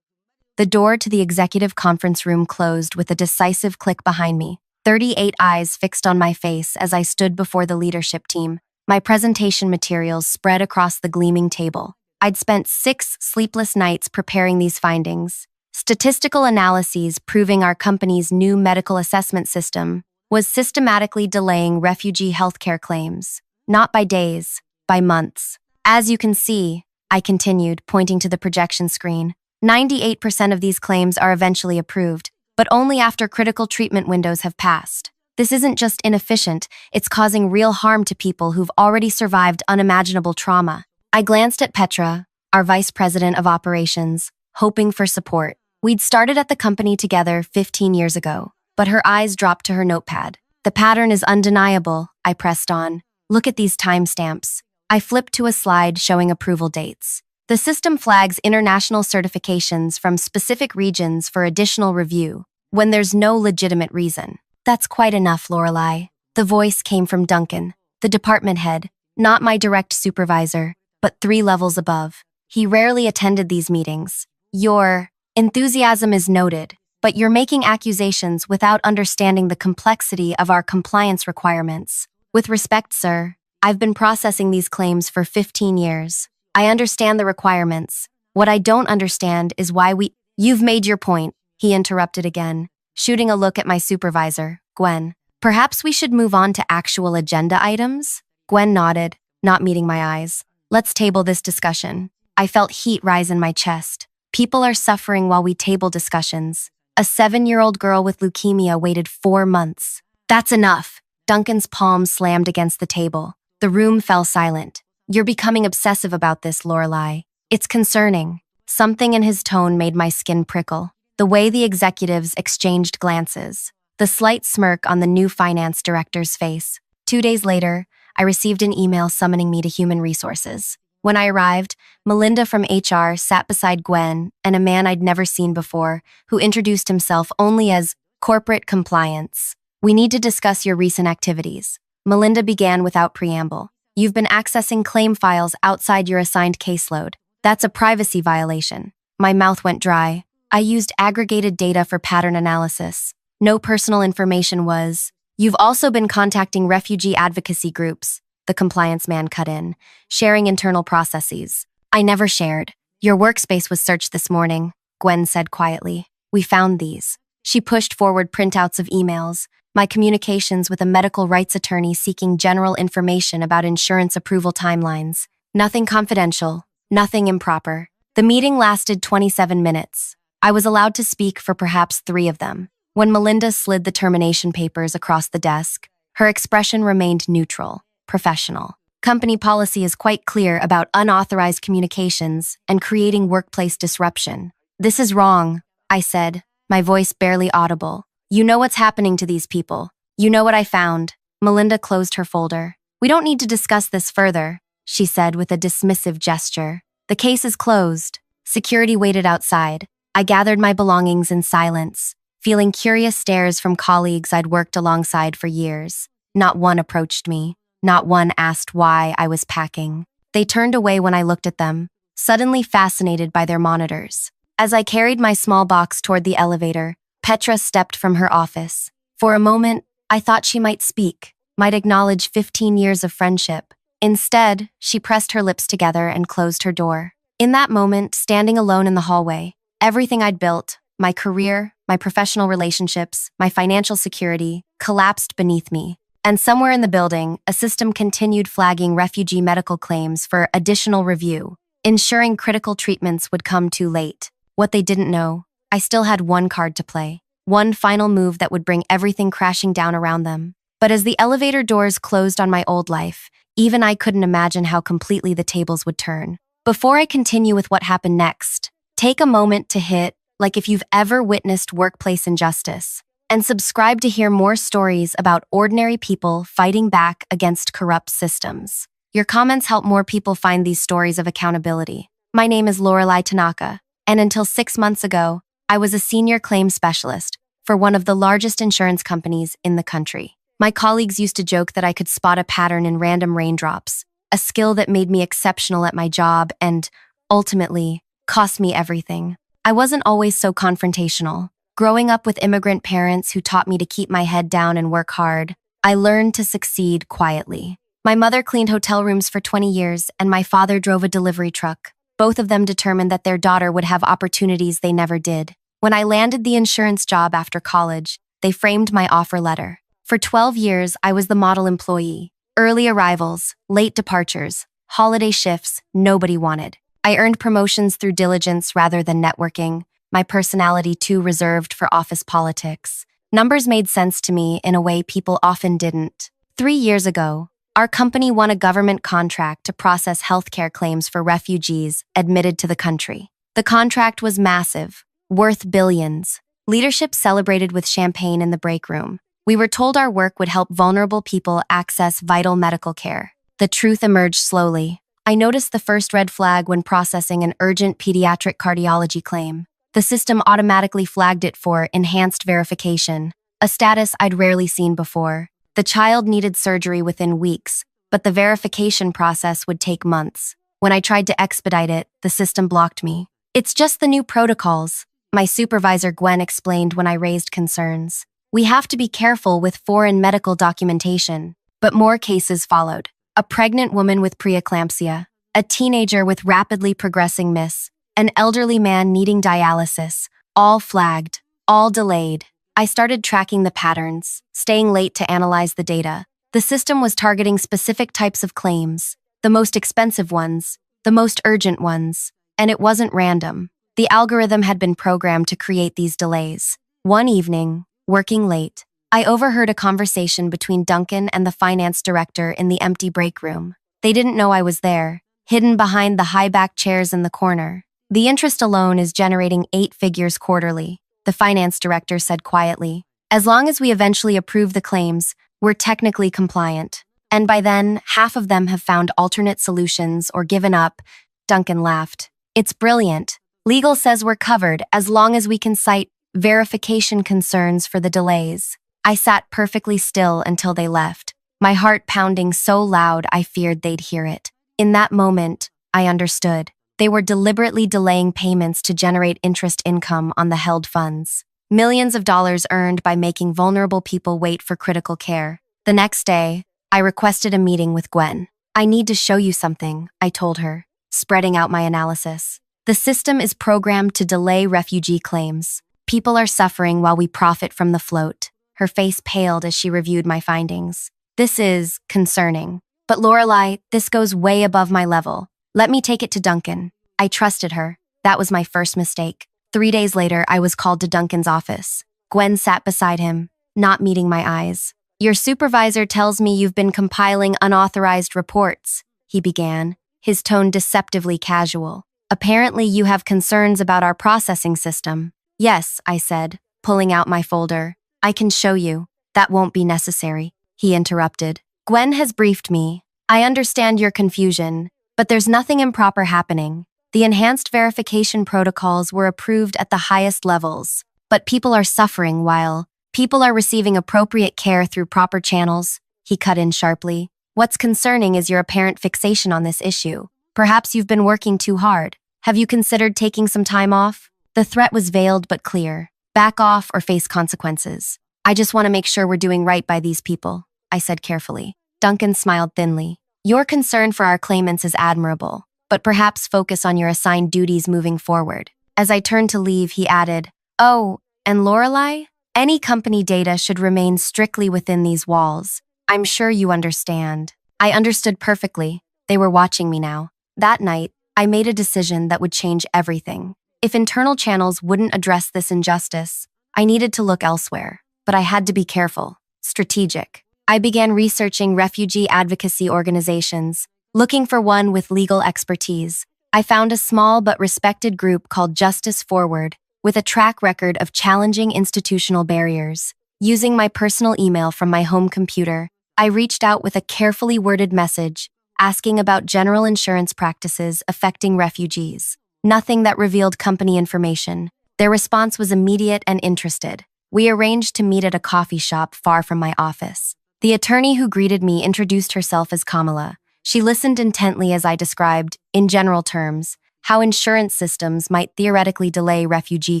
The door to the executive conference room closed with a decisive click behind me. 38 eyes fixed on my face as I stood before the leadership team, my presentation materials spread across the gleaming table. I'd spent 6 sleepless nights preparing these findings. Statistical analyses proving our company's new medical assessment system was systematically delaying refugee healthcare claims, not by days, by months. As you can see, I continued, pointing to the projection screen, 98% of these claims are eventually approved, but only after critical treatment windows have passed. This isn't just inefficient, it's causing real harm to people who've already survived unimaginable trauma. I glanced at Petra, our vice president of operations, hoping for support. We'd started at the company together 15 years ago, but her eyes dropped to her notepad. The pattern is undeniable, I pressed on. Look at these timestamps. I flipped to a slide showing approval dates. The system flags international certifications from specific regions for additional review when there's no legitimate reason. That's quite enough, Lorelei. The voice came from Duncan, the department head, not my direct supervisor, but 3 levels above. He rarely attended these meetings. Your enthusiasm is noted, but you're making accusations without understanding the complexity of our compliance requirements. With respect, sir, I've been processing these claims for 15 years. I understand the requirements. What I don't understand is why You've made your point, he interrupted again, shooting a look at my supervisor, Gwen. Perhaps we should move on to actual agenda items? Gwen nodded, not meeting my eyes. Let's table this discussion. I felt heat rise in my chest. People are suffering while we table discussions. A 7-year-old girl with leukemia waited 4 months. That's enough. Duncan's palm slammed against the table. The room fell silent. You're becoming obsessive about this, Lorelei. It's concerning. Something in his tone made my skin prickle. The way the executives exchanged glances. The slight smirk on the new finance director's face. 2 days later, I received an email summoning me to Human Resources. When I arrived, Melinda from HR sat beside Gwen and a man I'd never seen before, who introduced himself only as Corporate Compliance. We need to discuss your recent activities. Melinda began without preamble. You've been accessing claim files outside your assigned caseload. That's a privacy violation. My mouth went dry. I used aggregated data for pattern analysis. No personal information was. You've also been contacting refugee advocacy groups, the compliance man cut in, sharing internal processes. I never shared. Your workspace was searched this morning, Gwen said quietly. We found these. She pushed forward printouts of emails, my communications with a medical rights attorney seeking general information about insurance approval timelines. Nothing confidential, nothing improper. The meeting lasted 27 minutes. I was allowed to speak for perhaps 3 of them. When Melinda slid the termination papers across the desk, her expression remained neutral, professional. Company policy is quite clear about unauthorized communications and creating workplace disruption. This is wrong, I said, my voice barely audible. You know what's happening to these people. You know what I found. Melinda closed her folder. We don't need to discuss this further, she said with a dismissive gesture. The case is closed. Security waited outside. I gathered my belongings in silence, feeling curious stares from colleagues I'd worked alongside for years. Not one approached me. Not one asked why I was packing. They turned away when I looked at them, suddenly fascinated by their monitors. As I carried my small box toward the elevator, Petra stepped from her office. For a moment, I thought she might speak, might acknowledge 15 years of friendship. Instead, she pressed her lips together and closed her door. In that moment, standing alone in the hallway, everything I'd built, my career, my professional relationships, my financial security, collapsed beneath me. And somewhere in the building, a system continued flagging refugee medical claims for additional review, ensuring critical treatments would come too late. What they didn't know, I still had one card to play, one final move that would bring everything crashing down around them. But as the elevator doors closed on my old life, even I couldn't imagine how completely the tables would turn. Before I continue with what happened next, take a moment to hit, like if you've ever witnessed workplace injustice, and subscribe to hear more stories about ordinary people fighting back against corrupt systems. Your comments help more people find these stories of accountability. My name is Lorelei Tanaka, and until 6 months ago, I was a senior claims specialist for one of the largest insurance companies in the country. My colleagues used to joke that I could spot a pattern in random raindrops, a skill that made me exceptional at my job and, ultimately, cost me everything. I wasn't always so confrontational. Growing up with immigrant parents who taught me to keep my head down and work hard, I learned to succeed quietly. My mother cleaned hotel rooms for 20 years, and my father drove a delivery truck. Both of them determined that their daughter would have opportunities they never did. When I landed the insurance job after college, they framed my offer letter. For 12 years, I was the model employee. Early arrivals, late departures, holiday shifts, nobody wanted. I earned promotions through diligence rather than networking, my personality too reserved for office politics. Numbers made sense to me in a way people often didn't. 3 years ago, our company won a government contract to process healthcare claims for refugees admitted to the country. The contract was massive, worth billions. Leadership celebrated with champagne in the break room. We were told our work would help vulnerable people access vital medical care. The truth emerged slowly. I noticed the first red flag when processing an urgent pediatric cardiology claim. The system automatically flagged it for enhanced verification, a status I'd rarely seen before. The child needed surgery within weeks, but the verification process would take months. When I tried to expedite it, the system blocked me. It's just the new protocols, my supervisor Gwen explained when I raised concerns. We have to be careful with foreign medical documentation. But more cases followed. A pregnant woman with preeclampsia, a teenager with rapidly progressing MIS, an elderly man needing dialysis, all flagged, all delayed. I started tracking the patterns, staying late to analyze the data. The system was targeting specific types of claims, the most expensive ones, the most urgent ones, and it wasn't random. The algorithm had been programmed to create these delays. One evening, working late, I overheard a conversation between Duncan and the finance director in the empty break room. They didn't know I was there, hidden behind the high-backed chairs in the corner. The interest alone is generating 8 figures quarterly, the finance director said quietly. As long as we eventually approve the claims, we're technically compliant. And by then, half of them have found alternate solutions or given up. Duncan laughed. It's brilliant. Legal says we're covered as long as we can cite verification concerns for the delays. I sat perfectly still until they left, my heart pounding so loud I feared they'd hear it. In that moment, I understood. They were deliberately delaying payments to generate interest income on the held funds. Millions of dollars earned by making vulnerable people wait for critical care. The next day, I requested a meeting with Gwen. I need to show you something, I told her, spreading out my analysis. The system is programmed to delay refugee claims. People are suffering while we profit from the float. Her face paled as she reviewed my findings. This is concerning. But Lorelei, this goes way above my level. Let me take it to Duncan. I trusted her. That was my first mistake. 3 days later, I was called to Duncan's office. Gwen sat beside him, not meeting my eyes. Your supervisor tells me you've been compiling unauthorized reports, he began, his tone deceptively casual. Apparently you have concerns about our processing system. Yes, I said, pulling out my folder. I can show you. That won't be necessary, he interrupted. Gwen has briefed me. I understand your confusion, but there's nothing improper happening. The enhanced verification protocols were approved at the highest levels, but people are suffering while people are receiving appropriate care through proper channels, he cut in sharply. What's concerning is your apparent fixation on this issue. Perhaps you've been working too hard. Have you considered taking some time off? The threat was veiled but clear. Back off or face consequences. I just want to make sure we're doing right by these people, I said carefully. Duncan smiled thinly. Your concern for our claimants is admirable, but perhaps focus on your assigned duties moving forward. As I turned to leave, he added, Oh, and Lorelei? Any company data should remain strictly within these walls. I'm sure you understand. I understood perfectly. They were watching me now. That night, I made a decision that would change everything. If internal channels wouldn't address this injustice, I needed to look elsewhere. But I had to be careful, strategic. I began researching refugee advocacy organizations, looking for one with legal expertise. I found a small but respected group called Justice Forward, with a track record of challenging institutional barriers. Using my personal email from my home computer, I reached out with a carefully worded message, asking about general insurance practices affecting refugees. Nothing that revealed company information. Their response was immediate and interested. We arranged to meet at a coffee shop far from my office. The attorney who greeted me introduced herself as Kamala. She listened intently as I described, in general terms, how insurance systems might theoretically delay refugee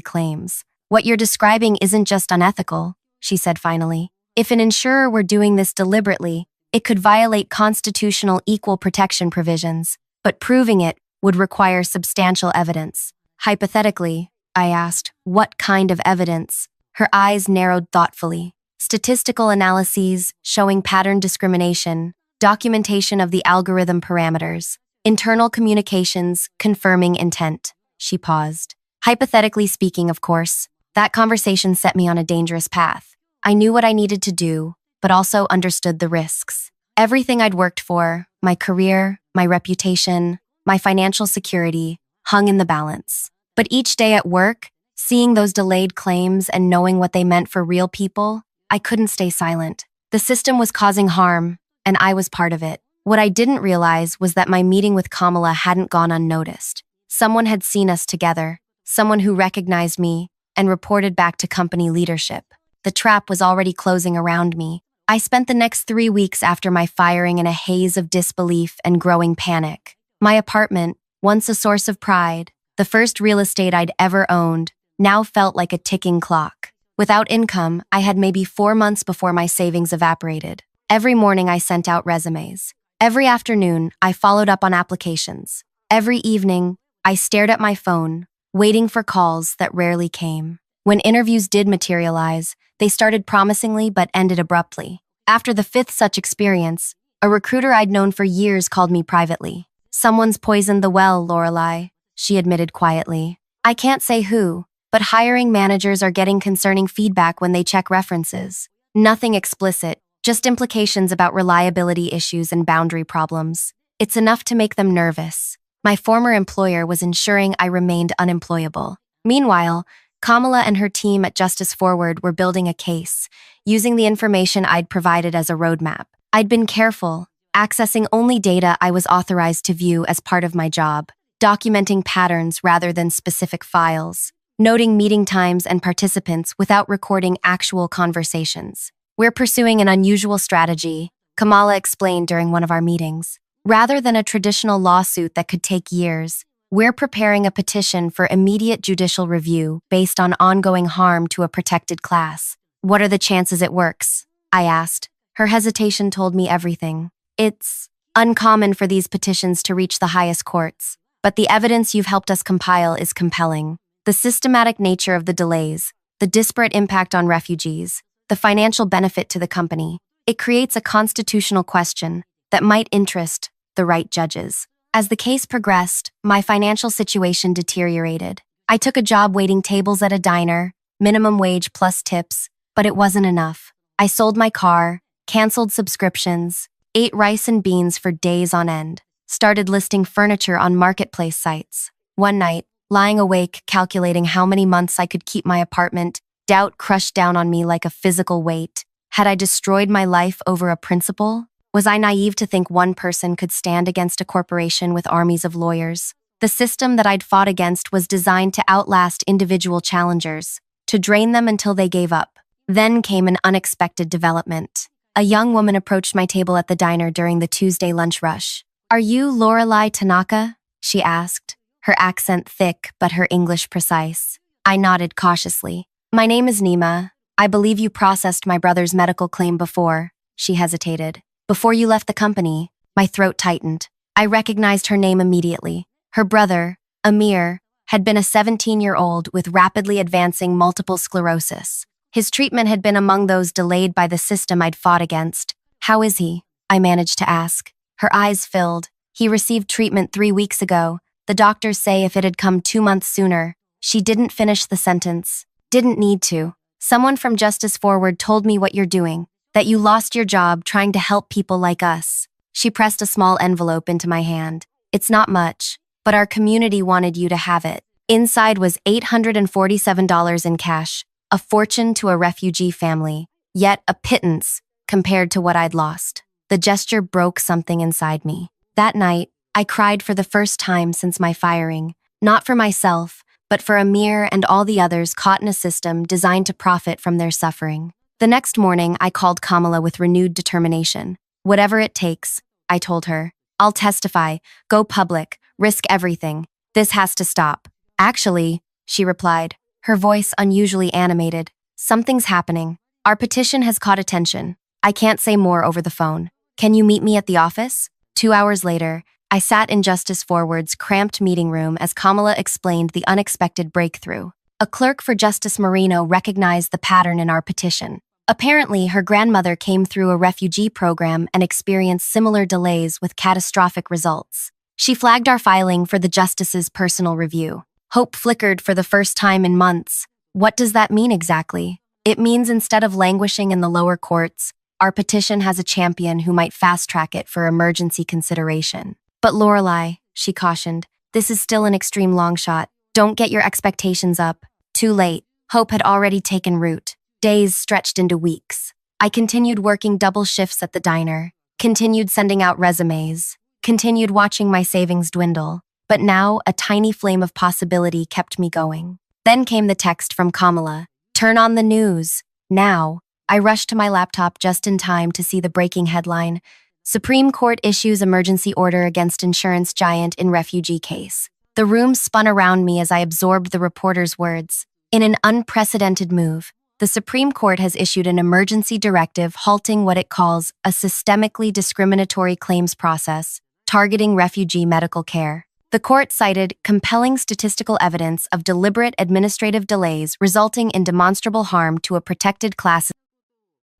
claims. What you're describing isn't just unethical, she said finally. If an insurer were doing this deliberately, it could violate constitutional equal protection provisions, but proving it would require substantial evidence. Hypothetically, I asked, what kind of evidence? Her eyes narrowed thoughtfully. Statistical analyses showing pattern discrimination, documentation of the algorithm parameters, internal communications confirming intent. She paused. Hypothetically speaking, of course, that conversation set me on a dangerous path. I knew what I needed to do, but also understood the risks. Everything I'd worked for, my career, my reputation, my financial security, hung in the balance. But each day at work, Seeing those delayed claims and knowing what they meant for real people, I couldn't stay silent. The system was causing harm, and I was part of it. What I didn't realize was that my meeting with Kamala hadn't gone unnoticed. Someone had seen us together, someone who recognized me and reported back to company leadership. The trap was already closing around me. I spent the next 3 weeks after my firing in a haze of disbelief and growing panic. My apartment, once a source of pride, the first real estate I'd ever owned, now felt like a ticking clock. Without income, I had maybe 4 months before my savings evaporated. Every morning I sent out resumes. Every afternoon, I followed up on applications. Every evening, I stared at my phone, waiting for calls that rarely came. When interviews did materialize, they started promisingly but ended abruptly. After the 5th such experience, a recruiter I'd known for years called me privately. "Someone's poisoned the well, Lorelei," she admitted quietly. "I can't say who, but hiring managers are getting concerning feedback when they check references. Nothing explicit, just implications about reliability issues and boundary problems. It's enough to make them nervous." My former employer was ensuring I remained unemployable. Meanwhile, Kamala and her team at Justice Forward were building a case, using the information I'd provided as a roadmap. I'd been careful, accessing only data I was authorized to view as part of my job, documenting patterns rather than specific files, noting meeting times and participants without recording actual conversations. "We're pursuing an unusual strategy," Kamala explained during one of our meetings. "Rather than a traditional lawsuit that could take years, we're preparing a petition for immediate judicial review based on ongoing harm to a protected class." "What are the chances it works?" I asked. Her hesitation told me everything. "It's uncommon for these petitions to reach the highest courts, but the evidence you've helped us compile is compelling. The systematic nature of the delays, the disparate impact on refugees, the financial benefit to the company. It creates a constitutional question that might interest the right judges." As the case progressed, my financial situation deteriorated. I took a job waiting tables at a diner, minimum wage plus tips, but it wasn't enough. I sold my car, canceled subscriptions, ate rice and beans for days on end, started listing furniture on marketplace sites. One night, lying awake calculating how many months I could keep my apartment, doubt crushed down on me like a physical weight. Had I destroyed my life over a principle? Was I naive to think one person could stand against a corporation with armies of lawyers? The system that I'd fought against was designed to outlast individual challengers, to drain them until they gave up. Then came an unexpected development. A young woman approached my table at the diner during the Tuesday lunch rush. "Are you Lorelei Tanaka?" she asked, her accent thick but her English precise. I nodded cautiously. "My name is Nima. I believe you processed my brother's medical claim before." She hesitated. "Before you left the company." My throat tightened. I recognized her name immediately. Her brother, Amir, had been a 17-year-old with rapidly advancing multiple sclerosis. His treatment had been among those delayed by the system I'd fought against. "How is he?" I managed to ask. Her eyes filled. "He received treatment 3 weeks ago. The doctors say if it had come 2 months sooner." She didn't finish the sentence. "Didn't need to. Someone from Justice Forward told me what you're doing, that you lost your job trying to help people like us." She pressed a small envelope into my hand. "It's not much, but our community wanted you to have it." Inside was $847 in cash, a fortune to a refugee family, yet a pittance compared to what I'd lost. The gesture broke something inside me. That night, I cried for the first time since my firing, not for myself, but for Amir and all the others caught in a system designed to profit from their suffering. The next morning, I called Kamala with renewed determination. "Whatever it takes," I told her. "I'll testify, go public, risk everything. This has to stop." "Actually," she replied, her voice unusually animated, "something's happening. Our petition has caught attention. I can't say more over the phone. Can you meet me at the office?" 2 hours later, I sat in Justice Forward's cramped meeting room as Kamala explained the unexpected breakthrough. A clerk for Justice Marino recognized the pattern in our petition. Apparently, her grandmother came through a refugee program and experienced similar delays with catastrophic results. She flagged our filing for the justice's personal review. Hope flickered for the first time in months. What does that mean exactly? It means instead of languishing in the lower courts, our petition has a champion who might fast-track it for emergency consideration. "But Lorelei," she cautioned, "this is still an extreme long shot. Don't get your expectations up. Too late. Hope had already taken root. Days stretched into weeks. I continued working double shifts at the diner, continued sending out resumes, continued watching my savings dwindle. But now, a tiny flame of possibility kept me going. Then came the text from Kamala. Turn on the news. Now. I rushed to my laptop just in time to see the breaking headline. Supreme Court issues emergency order against insurance giant in refugee case. The room spun around me as I absorbed the reporter's words. In an unprecedented move, the Supreme Court has issued an emergency directive halting what it calls a systemically discriminatory claims process targeting refugee medical care. The court cited compelling statistical evidence of deliberate administrative delays resulting in demonstrable harm to a protected class.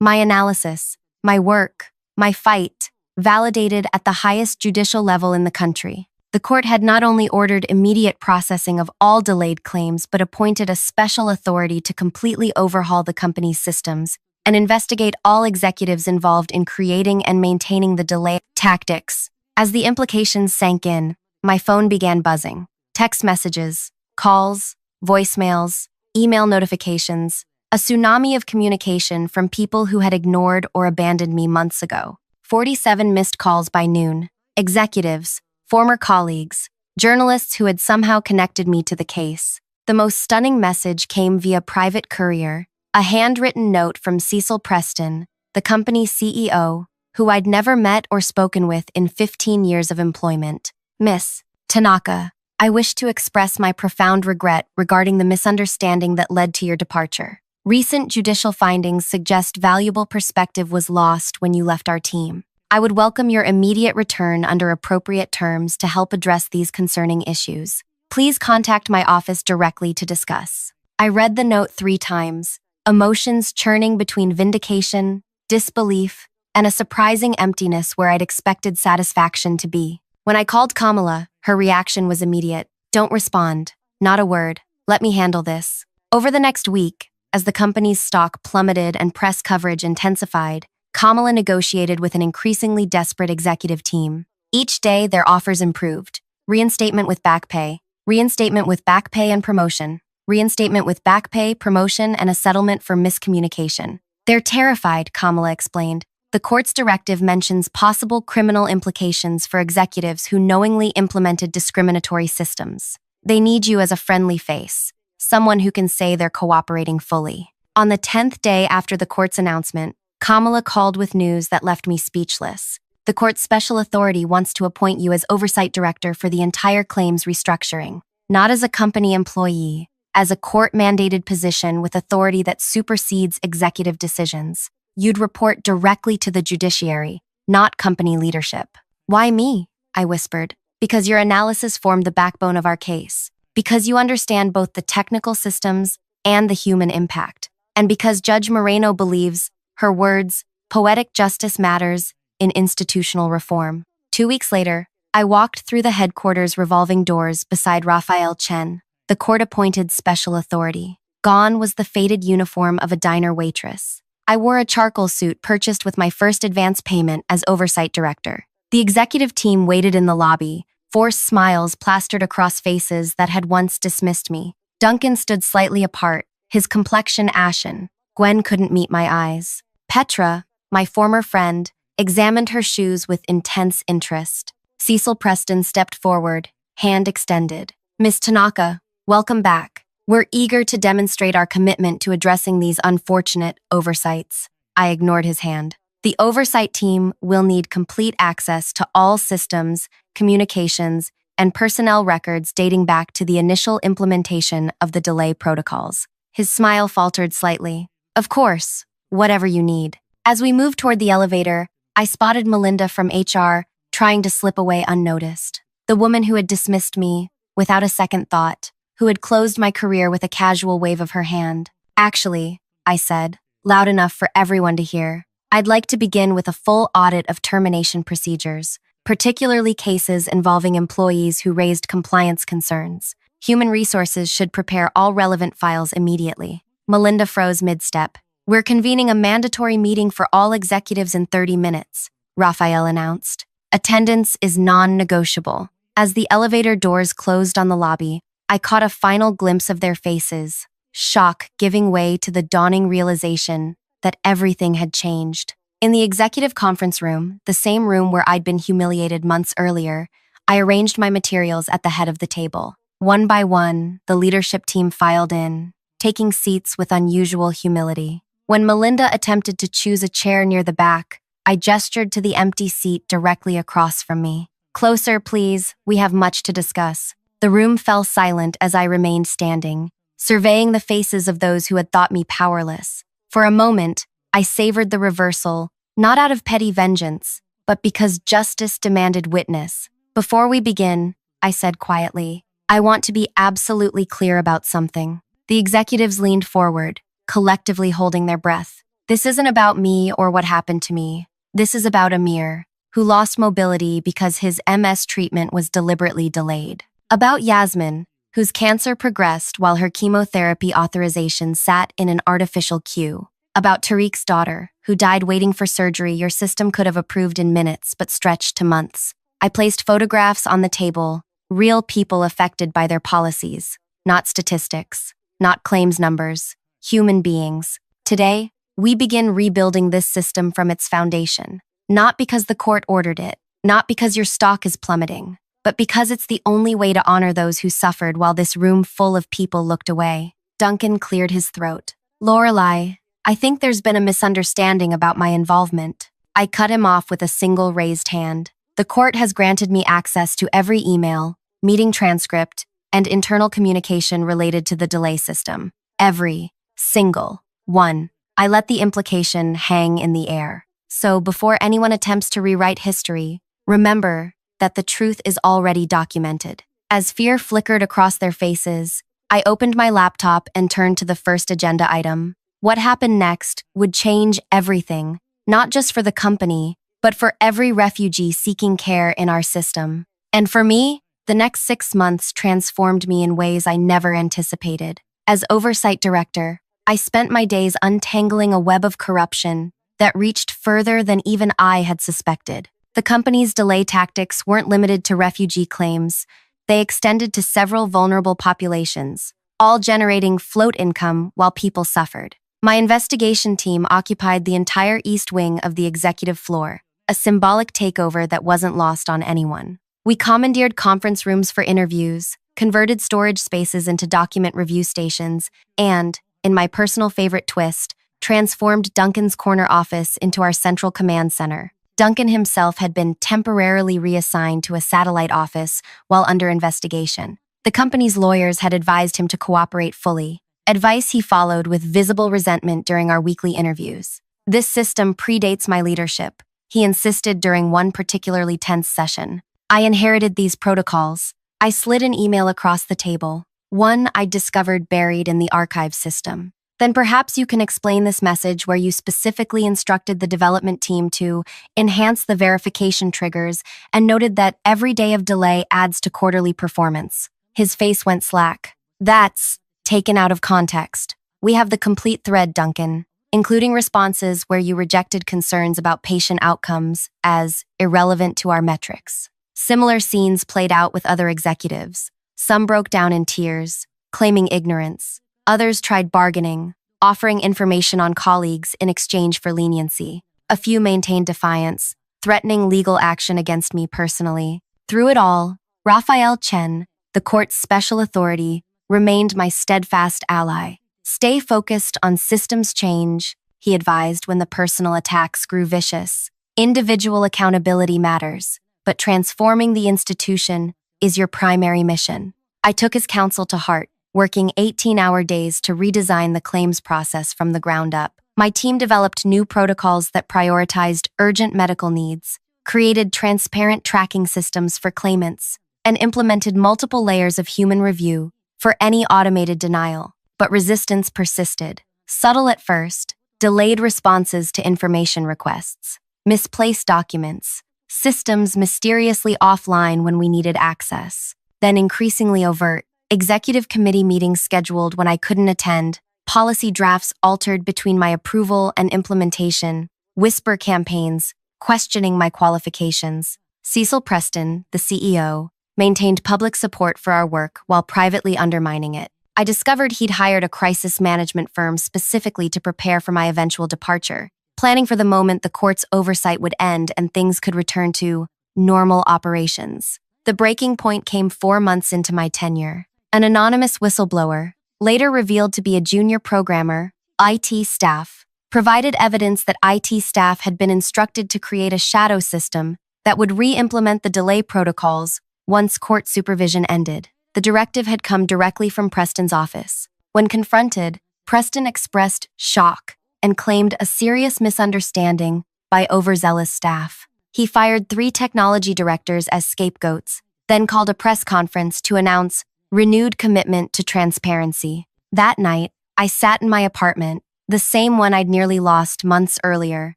My analysis, my work, my fight, validated at the highest judicial level in the country. The court had not only ordered immediate processing of all delayed claims, but appointed a special authority to completely overhaul the company's systems and investigate all executives involved in creating and maintaining the delay tactics. As the implications sank in, my phone began buzzing. Text messages, calls, voicemails, email notifications, a tsunami of communication from people who had ignored or abandoned me months ago. 47 missed calls by noon. Executives, former colleagues, journalists who had somehow connected me to the case. The most stunning message came via private courier, a handwritten note from Cecil Preston, the company's CEO, who I'd never met or spoken with in 15 years of employment. Miss Tanaka, I wish to express my profound regret regarding the misunderstanding that led to your departure. Recent judicial findings suggest valuable perspective was lost when you left our team. I would welcome your immediate return under appropriate terms to help address these concerning issues. Please contact my office directly to discuss. I read the note 3 times, emotions churning between vindication, disbelief, and a surprising emptiness where I'd expected satisfaction to be. When I called Kamala, her reaction was immediate. Don't respond. Not a word. Let me handle this. Over the next week, as the company's stock plummeted and press coverage intensified, Kamala negotiated with an increasingly desperate executive team. Each day, their offers improved. Reinstatement with back pay, reinstatement with back pay and promotion, reinstatement with back pay, promotion, and a settlement for miscommunication. They're terrified, Kamala explained. The court's directive mentions possible criminal implications for executives who knowingly implemented discriminatory systems. They need you as a friendly face, someone who can say they're cooperating fully. On the 10th day after the court's announcement, Kamala called with news that left me speechless. The court's special authority wants to appoint you as oversight director for the entire claims restructuring, not as a company employee, as a court-mandated position with authority that supersedes executive decisions. You'd report directly to the judiciary, not company leadership. Why me? I whispered. Because your analysis formed the backbone of our case. Because you understand both the technical systems and the human impact. And because Judge Moreno believes her words, poetic justice matters, in institutional reform. 2 weeks later, I walked through the headquarters revolving doors beside Raphael Chen, the court-appointed special authority. Gone was the faded uniform of a diner waitress. I wore a charcoal suit purchased with my first advance payment as oversight director. The executive team waited in the lobby, forced smiles plastered across faces that had once dismissed me. Duncan stood slightly apart, his complexion ashen. Gwen couldn't meet my eyes. Petra, my former friend, examined her shoes with intense interest. Cecil Preston stepped forward, hand extended. Miss Tanaka, welcome back. We're eager to demonstrate our commitment to addressing these unfortunate oversights. I ignored his hand. The oversight team will need complete access to all systems, communications, and personnel records dating back to the initial implementation of the delay protocols. His smile faltered slightly. Of course, whatever you need. As we moved toward the elevator, I spotted Melinda from HR trying to slip away unnoticed. The woman who had dismissed me, without a second thought, who had closed my career with a casual wave of her hand. Actually, I said, loud enough for everyone to hear, I'd like to begin with a full audit of termination procedures, particularly cases involving employees who raised compliance concerns. Human Resources should prepare all relevant files immediately. Melinda froze mid-step. We're convening a mandatory meeting for all executives in 30 minutes, Raphael announced. Attendance is non-negotiable. As the elevator doors closed on the lobby, I caught a final glimpse of their faces, shock giving way to the dawning realization that everything had changed. In the executive conference room, the same room where I'd been humiliated months earlier, I arranged my materials at the head of the table. One by one, the leadership team filed in, taking seats with unusual humility. When Melinda attempted to choose a chair near the back, I gestured to the empty seat directly across from me. "Closer, please. We have much to discuss." The room fell silent as I remained standing, surveying the faces of those who had thought me powerless. For a moment, I savored the reversal, not out of petty vengeance, but because justice demanded witness. "Before we begin," I said quietly, "I want to be absolutely clear about something." The executives leaned forward, collectively holding their breath. "This isn't about me or what happened to me. This is about Amir, who lost mobility because his MS treatment was deliberately delayed. About Yasmin, whose cancer progressed while her chemotherapy authorization sat in an artificial queue. About Tariq's daughter, who died waiting for surgery your system could have approved in minutes but stretched to months." I placed photographs on the table, real people affected by their policies, not statistics, not claims numbers, human beings. Today, we begin rebuilding this system from its foundation, not because the court ordered it, not because your stock is plummeting, but because it's the only way to honor those who suffered while this room full of people looked away. Duncan cleared his throat. "Lorelei, I think there's been a misunderstanding about my involvement." I cut him off with a single raised hand. "The court has granted me access to every email, meeting transcript, and internal communication related to the delay system. Every single one." I let the implication hang in the air. "So before anyone attempts to rewrite history, remember that the truth is already documented." As fear flickered across their faces, I opened my laptop and turned to the first agenda item. What happened next would change everything, not just for the company, but for every refugee seeking care in our system. And for me, the next 6 months transformed me in ways I never anticipated. As oversight director, I spent my days untangling a web of corruption that reached further than even I had suspected. The company's delay tactics weren't limited to refugee claims. They extended to several vulnerable populations, all generating float income while people suffered. My investigation team occupied the entire east wing of the executive floor, a symbolic takeover that wasn't lost on anyone. We commandeered conference rooms for interviews, converted storage spaces into document review stations, and, in my personal favorite twist, transformed Duncan's corner office into our central command center. Duncan himself had been temporarily reassigned to a satellite office while under investigation. The company's lawyers had advised him to cooperate fully, advice he followed with visible resentment during our weekly interviews. "This system predates my leadership," he insisted during one particularly tense session. I inherited these protocols. I slid an email across the table, one I discovered buried in the archive system. "Then perhaps you can explain this message where you specifically instructed the development team to enhance the verification triggers and noted that every day of delay adds to quarterly performance." His face went slack. "That's taken out of context. We have the complete thread, Duncan, including responses where you rejected concerns about patient outcomes as irrelevant to our metrics." Similar scenes played out with other executives. Some broke down in tears, claiming ignorance. Others tried bargaining, offering information on colleagues in exchange for leniency. A few maintained defiance, threatening legal action against me personally. Through it all, Raphael Chen, the court's special authority, remained my steadfast ally. "Stay focused on systems change," he advised when the personal attacks grew vicious. "Individual accountability matters, but transforming the institution is your primary mission." I took his counsel to heart, working 18-hour days to redesign the claims process from the ground up. My team developed new protocols that prioritized urgent medical needs, created transparent tracking systems for claimants, and implemented multiple layers of human review for any automated denial. But resistance persisted. Subtle at first, delayed responses to information requests, misplaced documents, systems mysteriously offline when we needed access. Then increasingly overt, executive committee meetings scheduled when I couldn't attend, policy drafts altered between my approval and implementation, whisper campaigns, questioning my qualifications. Cecil Preston, the CEO, maintained public support for our work while privately undermining it. I discovered he'd hired a crisis management firm specifically to prepare for my eventual departure, planning for the moment the court's oversight would end and things could return to normal operations. The breaking point came 4 months into my tenure. An anonymous whistleblower, later revealed to be a junior programmer, IT staff, provided evidence that IT staff had been instructed to create a shadow system that would re-implement the delay protocols once court supervision ended. The directive had come directly from Preston's office. When confronted, Preston expressed shock and claimed a serious misunderstanding by overzealous staff. He fired 3 technology directors as scapegoats, then called a press conference to announce renewed commitment to transparency. That night, I sat in my apartment, the same one I'd nearly lost months earlier,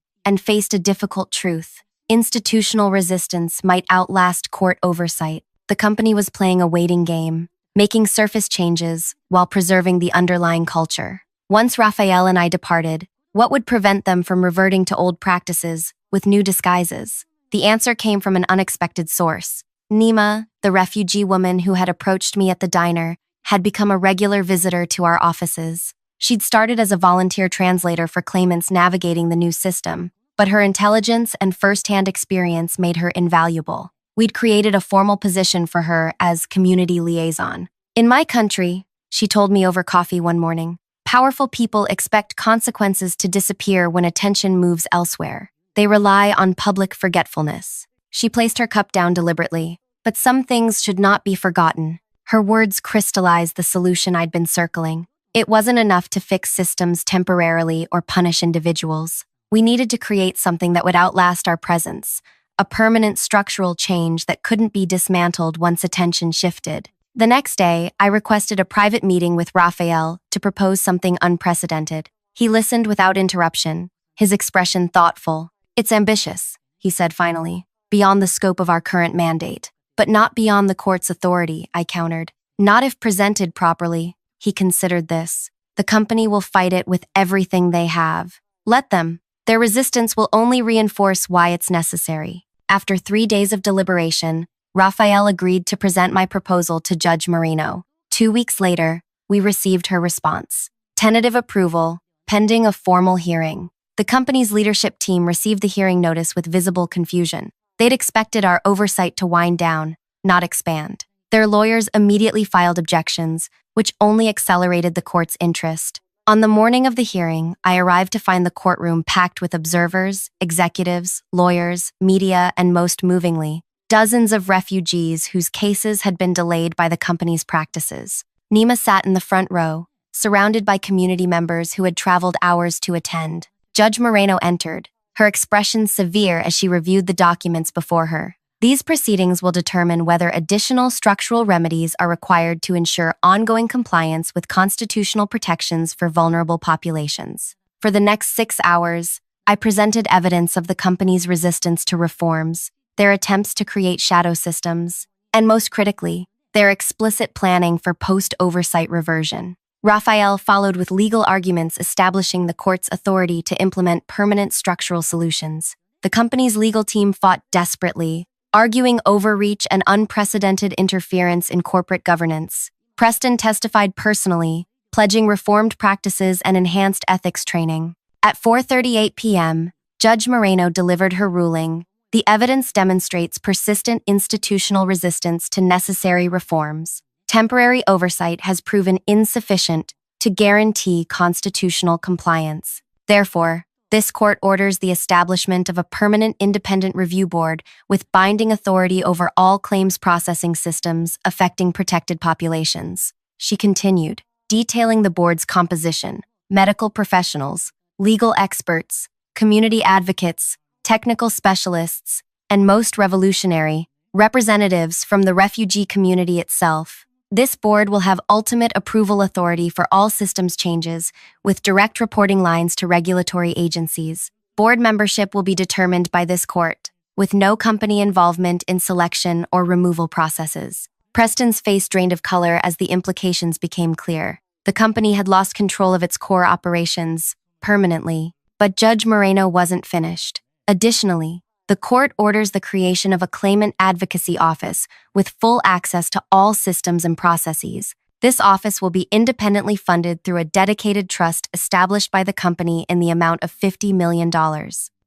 and faced a difficult truth. Institutional resistance might outlast court oversight. The company was playing a waiting game, making surface changes while preserving the underlying culture. Once Raphael and I departed, what would prevent them from reverting to old practices with new disguises? The answer came from an unexpected source. Nima, the refugee woman who had approached me at the diner, had become a regular visitor to our offices. She'd started as a volunteer translator for claimants navigating the new system, but her intelligence and first-hand experience made her invaluable. We'd created a formal position for her as community liaison. In my country, she told me over coffee one morning, powerful people expect consequences to disappear when attention moves elsewhere. They rely on public forgetfulness. She placed her cup down deliberately, but some things should not be forgotten. Her words crystallized the solution I'd been circling. It wasn't enough to fix systems temporarily or punish individuals. We needed to create something that would outlast our presence, a permanent structural change that couldn't be dismantled once attention shifted. The next day, I requested a private meeting with Raphael to propose something unprecedented. He listened without interruption, his expression thoughtful. "It's ambitious," he said finally, "beyond the scope of our current mandate. But not beyond the court's authority," I countered. "Not if presented properly." He considered this. "The company will fight it with everything they have. Let them. Their resistance will only reinforce why it's necessary." After 3 days of deliberation, Raphael agreed to present my proposal to Judge Moreno. 2 weeks later, we received her response. Tentative approval, pending a formal hearing. The company's leadership team received the hearing notice with visible confusion. They'd expected our oversight to wind down, not expand. Their lawyers immediately filed objections, which only accelerated the court's interest. On the morning of the hearing, I arrived to find the courtroom packed with observers, executives, lawyers, media, and most movingly, dozens of refugees whose cases had been delayed by the company's practices. Nima sat in the front row, surrounded by community members who had traveled hours to attend. Judge Moreno entered, her expression severe as she reviewed the documents before her. These proceedings will determine whether additional structural remedies are required to ensure ongoing compliance with constitutional protections for vulnerable populations. For the next 6 hours, I presented evidence of the company's resistance to reforms, their attempts to create shadow systems, and most critically, their explicit planning for post-oversight reversion. Raphael followed with legal arguments establishing the court's authority to implement permanent structural solutions. The company's legal team fought desperately, arguing overreach and unprecedented interference in corporate governance. Preston testified personally, pledging reformed practices and enhanced ethics training. At 4:38 p.m., Judge Moreno delivered her ruling. The evidence demonstrates persistent institutional resistance to necessary reforms. Temporary oversight has proven insufficient to guarantee constitutional compliance. Therefore, this court orders the establishment of a permanent independent review board with binding authority over all claims processing systems affecting protected populations. She continued, detailing the board's composition: medical professionals, legal experts, community advocates, technical specialists, and most revolutionary, representatives from the refugee community itself. This board will have ultimate approval authority for all systems changes, with direct reporting lines to regulatory agencies. Board membership will be determined by this court, with no company involvement in selection or removal processes. Preston's face drained of color as the implications became clear. The company had lost control of its core operations, permanently. But Judge Moreno wasn't finished. Additionally, the court orders the creation of a claimant advocacy office with full access to all systems and processes. This office will be independently funded through a dedicated trust established by the company in the amount of $50 million.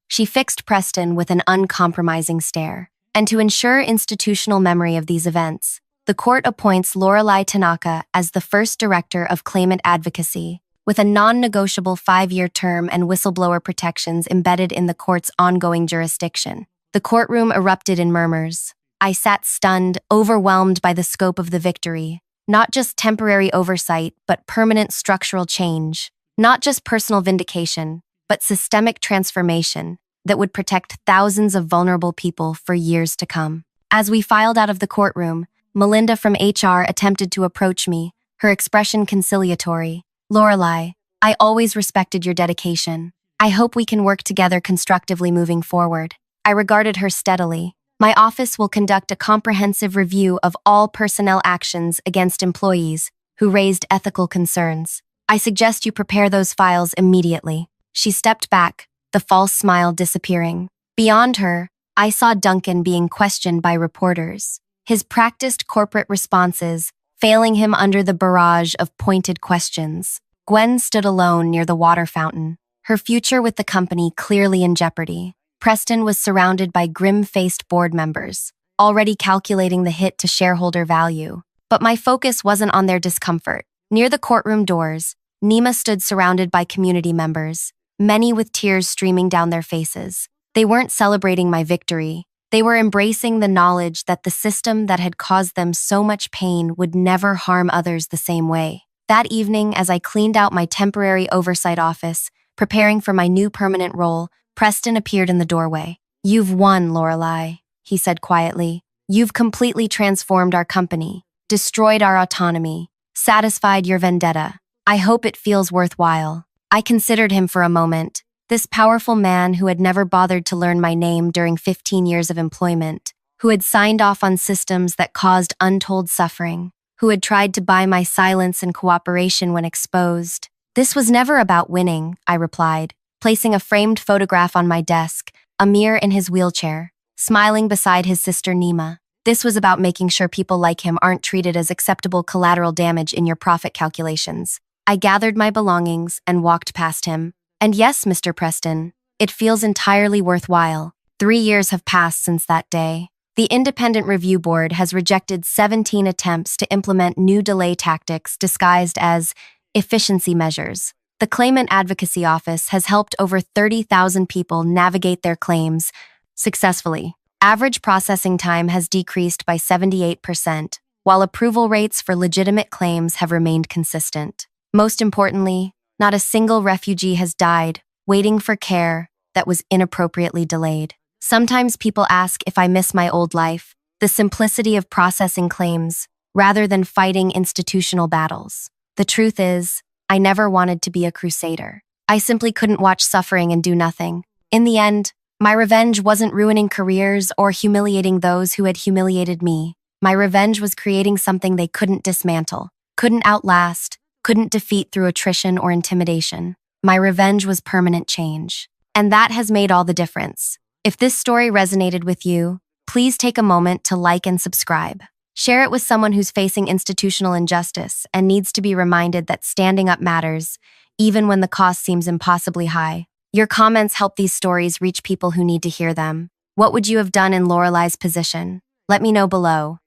She fixed Preston with an uncompromising stare. And to ensure institutional memory of these events, the court appoints Lorelei Tanaka as the first director of claimant advocacy, with a non-negotiable 5-year term and whistleblower protections embedded in the court's ongoing jurisdiction. The courtroom erupted in murmurs. I sat stunned, overwhelmed by the scope of the victory. Not just temporary oversight, but permanent structural change. Not just personal vindication, but systemic transformation that would protect thousands of vulnerable people for years to come. As we filed out of the courtroom, Melinda from HR attempted to approach me, her expression conciliatory. Lorelei, I always respected your dedication. I hope we can work together constructively moving forward. I regarded her steadily. My office will conduct a comprehensive review of all personnel actions against employees who raised ethical concerns. I suggest you prepare those files immediately. She stepped back, the false smile disappearing. Beyond her, I saw Duncan being questioned by reporters, his practiced corporate responses failing him under the barrage of pointed questions. Gwen stood alone near the water fountain, her future with the company clearly in jeopardy. Preston was surrounded by grim-faced board members, already calculating the hit to shareholder value. But my focus wasn't on their discomfort. Near the courtroom doors, Nima stood surrounded by community members, many with tears streaming down their faces. They weren't celebrating my victory. They were embracing the knowledge that the system that had caused them so much pain would never harm others the same way. That evening, as I cleaned out my temporary oversight office, preparing for my new permanent role, Preston appeared in the doorway. You've won, Lorelei, he said quietly. You've completely transformed our company, destroyed our autonomy, satisfied your vendetta. I hope it feels worthwhile. I considered him for a moment. This powerful man who had never bothered to learn my name during 15 years of employment, who had signed off on systems that caused untold suffering, who had tried to buy my silence and cooperation when exposed. This was never about winning, I replied, placing a framed photograph on my desk, Amir in his wheelchair, smiling beside his sister Nima. This was about making sure people like him aren't treated as acceptable collateral damage in your profit calculations. I gathered my belongings and walked past him. And yes, Mr. Preston, it feels entirely worthwhile. 3 years have passed since that day. The Independent Review Board has rejected 17 attempts to implement new delay tactics disguised as efficiency measures. The Claimant Advocacy Office has helped over 30,000 people navigate their claims successfully. Average processing time has decreased by 78%, while approval rates for legitimate claims have remained consistent. Most importantly, not a single refugee has died waiting for care that was inappropriately delayed. Sometimes people ask if I miss my old life, the simplicity of processing claims, rather than fighting institutional battles. The truth is, I never wanted to be a crusader. I simply couldn't watch suffering and do nothing. In the end, my revenge wasn't ruining careers or humiliating those who had humiliated me. My revenge was creating something they couldn't dismantle, couldn't outlast, couldn't defeat through attrition or intimidation. My revenge was permanent change. And that has made all the difference. If this story resonated with you, please take a moment to like and subscribe. Share it with someone who's facing institutional injustice and needs to be reminded that standing up matters, even when the cost seems impossibly high. Your comments help these stories reach people who need to hear them. What would you have done in Lorelei's position? Let me know below.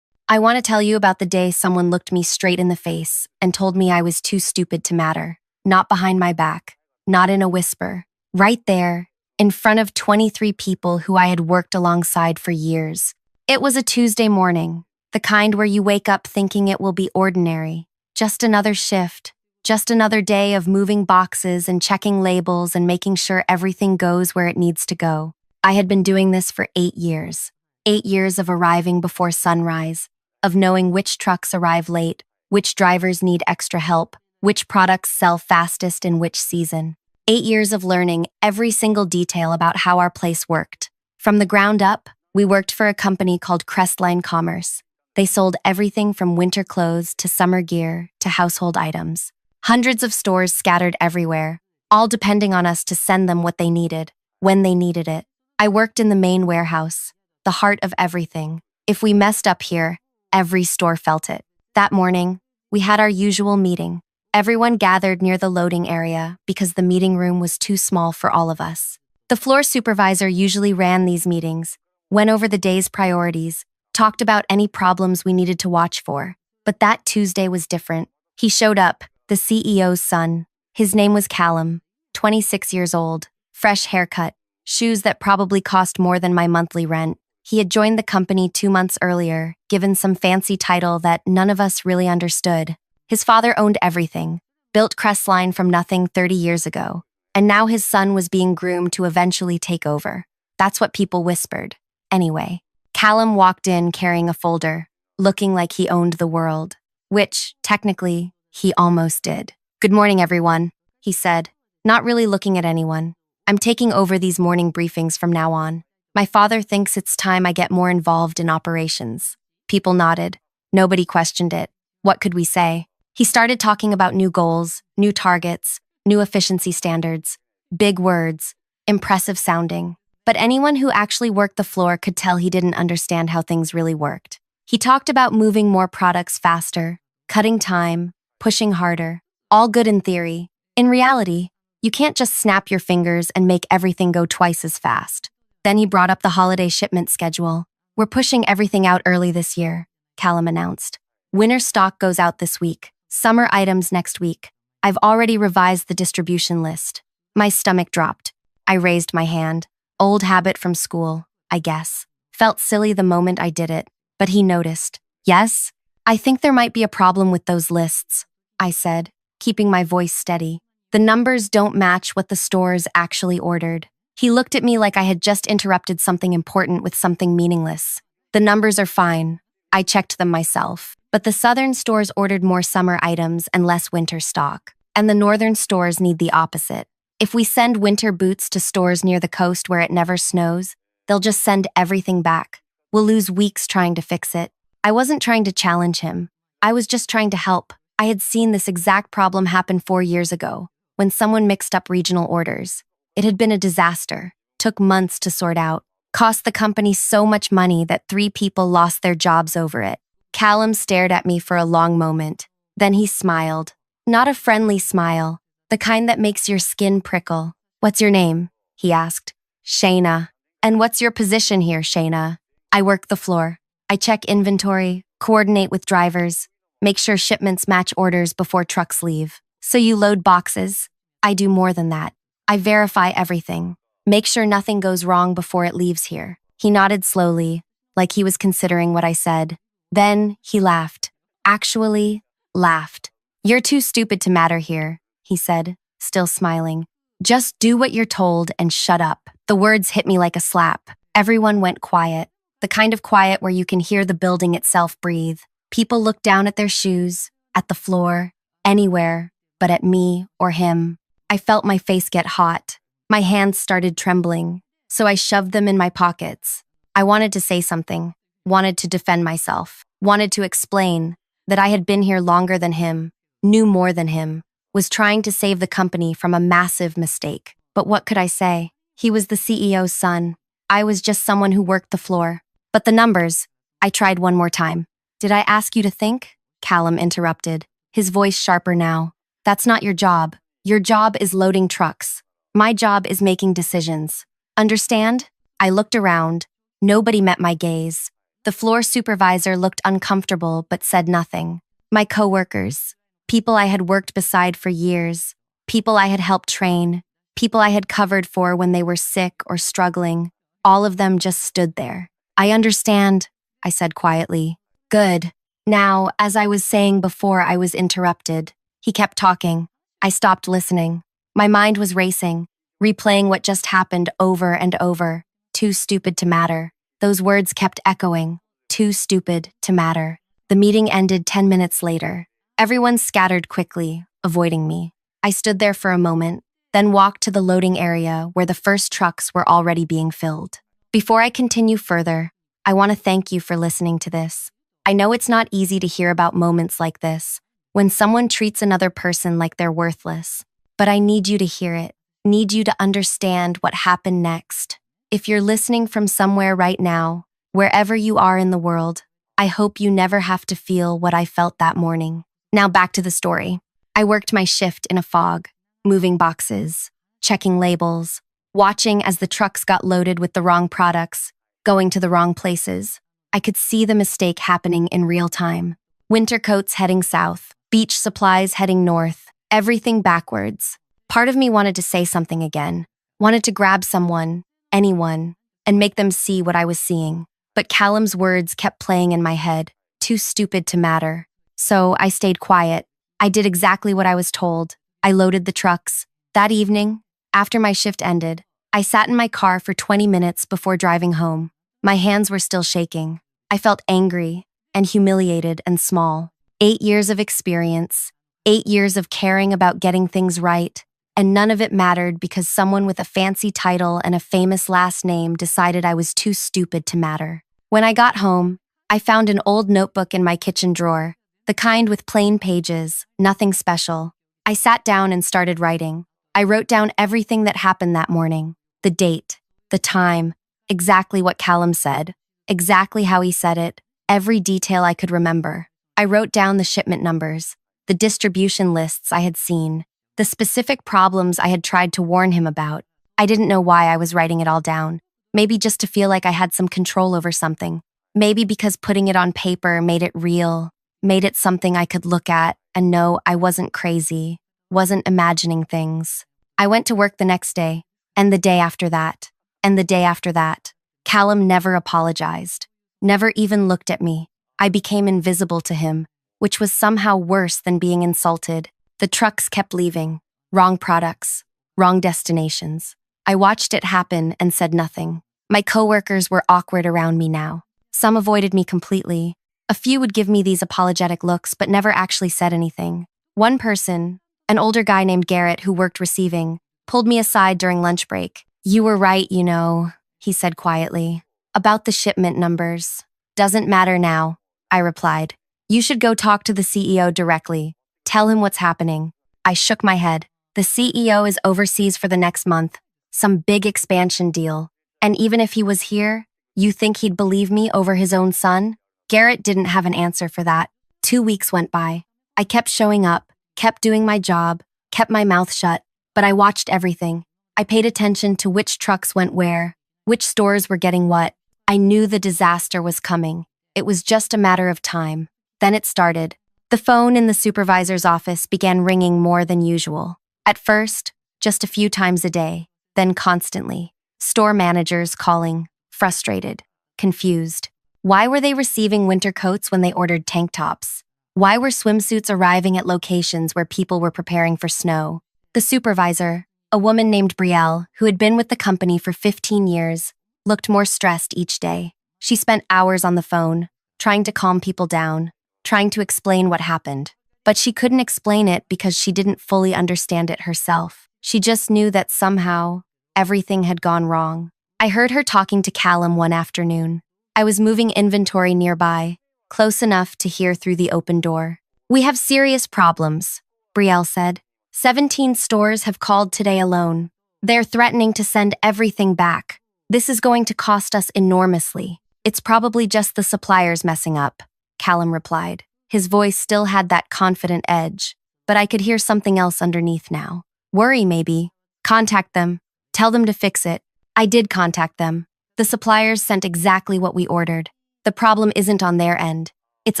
I want to tell you about the day someone looked me straight in the face and told me I was too stupid to matter. Not behind my back, not in a whisper. Right there, in front of 23 people who I had worked alongside for years. It was a Tuesday morning, the kind where you wake up thinking it will be ordinary. Just another shift, just another day of moving boxes and checking labels and making sure everything goes where it needs to go. I had been doing this for 8 years. 8 years of arriving before sunrise, of knowing which trucks arrive late, which drivers need extra help, which products sell fastest in which season. 8 years of learning every single detail about how our place worked. From the ground up, we worked for a company called Crestline Commerce. They sold everything from winter clothes to summer gear to household items. Hundreds of stores scattered everywhere, all depending on us to send them what they needed. when they needed it. I worked in the main warehouse, the heart of everything. If we messed up here, every store felt it. That morning, we had our usual meeting. Everyone gathered near the loading area because the meeting room was too small for all of us. The floor supervisor usually ran these meetings, went over the day's priorities, talked about any problems we needed to watch for. But that Tuesday was different. He showed up, the CEO's son. His name was Callum, 26 years old, fresh haircut, shoes that probably cost more than my monthly rent. He had joined the company 2 months earlier, given some fancy title that none of us really understood. His father owned everything, built Crestline from nothing 30 years ago, and now his son was being groomed to eventually take over. That's what people whispered. Anyway, Callum walked in carrying a folder, looking like he owned the world, which, technically, he almost did. "Good morning, everyone," he said, not really looking at anyone. "I'm taking over these morning briefings from now on. My father thinks it's time I get more involved in operations." People nodded. Nobody questioned it. What could we say? He started talking about new goals, new targets, new efficiency standards, big words, impressive sounding. But anyone who actually worked the floor could tell he didn't understand how things really worked. He talked about moving more products faster, cutting time, pushing harder. All good in theory. In reality, you can't just snap your fingers and make everything go twice as fast. Then he brought up the holiday shipment schedule. "We're pushing everything out early this year," Callum announced. "Winter stock goes out this week, summer items next week. I've already revised the distribution list." My stomach dropped. I raised my hand. Old habit from school, I guess. Felt silly the moment I did it, but he noticed. "Yes? I think there might be a problem with those lists," I said, keeping my voice steady. "The numbers don't match what the stores actually ordered." He looked at me like I had just interrupted something important with something meaningless. "The numbers are fine. I checked them myself. But the southern stores ordered more summer items and less winter stock. And the northern stores need the opposite. If we send winter boots to stores near the coast where it never snows, they'll just send everything back. We'll lose weeks trying to fix it." I wasn't trying to challenge him. I was just trying to help. I had seen this exact problem happen 4 years ago, when someone mixed up regional orders. It had been a disaster, took months to sort out, cost the company so much money that 3 people lost their jobs over it. Callum stared at me for a long moment. Then he smiled. Not a friendly smile, the kind that makes your skin prickle. "What's your name?" he asked. "Shayna." "And what's your position here, Shayna?" "I work the floor. I check inventory, coordinate with drivers, make sure shipments match orders before trucks leave." "So you load boxes?" "I do more than that. I verify everything. Make sure nothing goes wrong before it leaves here." He nodded slowly, like he was considering what I said. Then he laughed. Actually, laughed. "You're too stupid to matter here," he said, still smiling. "Just do what you're told and shut up." The words hit me like a slap. Everyone went quiet, the kind of quiet where you can hear the building itself breathe. People looked down at their shoes, at the floor, anywhere, but at me or him. I felt my face get hot. My hands started trembling, so I shoved them in my pockets. I wanted to say something, wanted to defend myself, wanted to explain that I had been here longer than him, knew more than him, was trying to save the company from a massive mistake. But what could I say? He was the CEO's son. I was just someone who worked the floor. "But the numbers," I tried one more time. "Did I ask you to think?" Callum interrupted, his voice sharper now. "That's not your job. Your job is loading trucks. My job is making decisions. Understand?" I looked around. Nobody met my gaze. The floor supervisor looked uncomfortable but said nothing. My coworkers, people I had worked beside for years, people I had helped train, people I had covered for when they were sick or struggling, all of them just stood there. "I understand," I said quietly. "Good." Now, as I was saying before I was interrupted, he kept talking. I stopped listening. My mind was racing, replaying what just happened over and over. Too stupid to matter. Those words kept echoing. Too stupid to matter. The meeting ended 10 minutes later. Everyone scattered quickly, avoiding me. I stood there for a moment, then walked to the loading area where the first trucks were already being filled. Before I continue further, I want to thank you for listening to this. I know it's not easy to hear about moments like this, when someone treats another person like they're worthless, but I need you to hear it. need you to understand what happened next. If you're listening from somewhere right now, wherever you are in the world, I hope you never have to feel what I felt that morning. Now back to the story. I worked my shift in a fog, moving boxes, checking labels, watching as the trucks got loaded with the wrong products, going to the wrong places. I could see the mistake happening in real time. Winter coats heading south, beach supplies heading north, everything backwards. Part of me wanted to say something again, wanted to grab someone, anyone, and make them see what I was seeing. But Callum's words kept playing in my head, too stupid to matter. So I stayed quiet. I did exactly what I was told. I loaded the trucks. That evening, after my shift ended, I sat in my car for 20 minutes before driving home. My hands were still shaking. I felt angry and humiliated and small. 8 years of experience, 8 years of caring about getting things right, and none of it mattered because someone with a fancy title and a famous last name decided I was too stupid to matter. When I got home, I found an old notebook in my kitchen drawer, the kind with plain pages, nothing special. I sat down and started writing. I wrote down everything that happened that morning, the date, the time, exactly what Callum said, exactly how he said it, every detail I could remember. I wrote down the shipment numbers, the distribution lists I had seen, the specific problems I had tried to warn him about. I didn't know why I was writing it all down. Maybe just to feel like I had some control over something. Maybe because putting it on paper made it real, made it something I could look at and know I wasn't crazy, wasn't imagining things. I went to work the next day, and the day after that, and the day after that. Callum never apologized, never even looked at me. I became invisible to him, which was somehow worse than being insulted. The trucks kept leaving, wrong products, wrong destinations. I watched it happen and said nothing. My coworkers were awkward around me now. Some avoided me completely. A few would give me these apologetic looks but never actually said anything. One person, an older guy named Garrett who worked receiving, pulled me aside during lunch break. "You were right, you know," he said quietly. "About the shipment numbers. Doesn't matter now," I replied. "You should go talk to the CEO directly. Tell him what's happening." I shook my head. The CEO is overseas for the next month. Some big expansion deal. And even if he was here, you think he'd believe me over his own son? Garrett didn't have an answer for that. 2 weeks went by. I kept showing up, kept doing my job, kept my mouth shut, but I watched everything. I paid attention to which trucks went where, which stores were getting what. I knew the disaster was coming. It was just a matter of time. Then it started. The phone in the supervisor's office began ringing more than usual. At first, just a few times a day, then constantly. Store managers calling, frustrated, confused. Why were they receiving winter coats when they ordered tank tops? Why were swimsuits arriving at locations where people were preparing for snow? The supervisor, a woman named Brielle, who had been with the company for 15 years, looked more stressed each day. She spent hours on the phone, trying to calm people down, trying to explain what happened. But she couldn't explain it because she didn't fully understand it herself. She just knew that somehow, everything had gone wrong. I heard her talking to Callum one afternoon. I was moving inventory nearby, close enough to hear through the open door. "We have serious problems," Brielle said. 17 stores have called today alone. They're threatening to send everything back. This is going to cost us enormously. "It's probably just the suppliers messing up," Callum replied. His voice still had that confident edge, but I could hear something else underneath now. "Worry, maybe. Contact them. Tell them to fix it." I did contact them. The suppliers sent exactly what we ordered. The problem isn't on their end. It's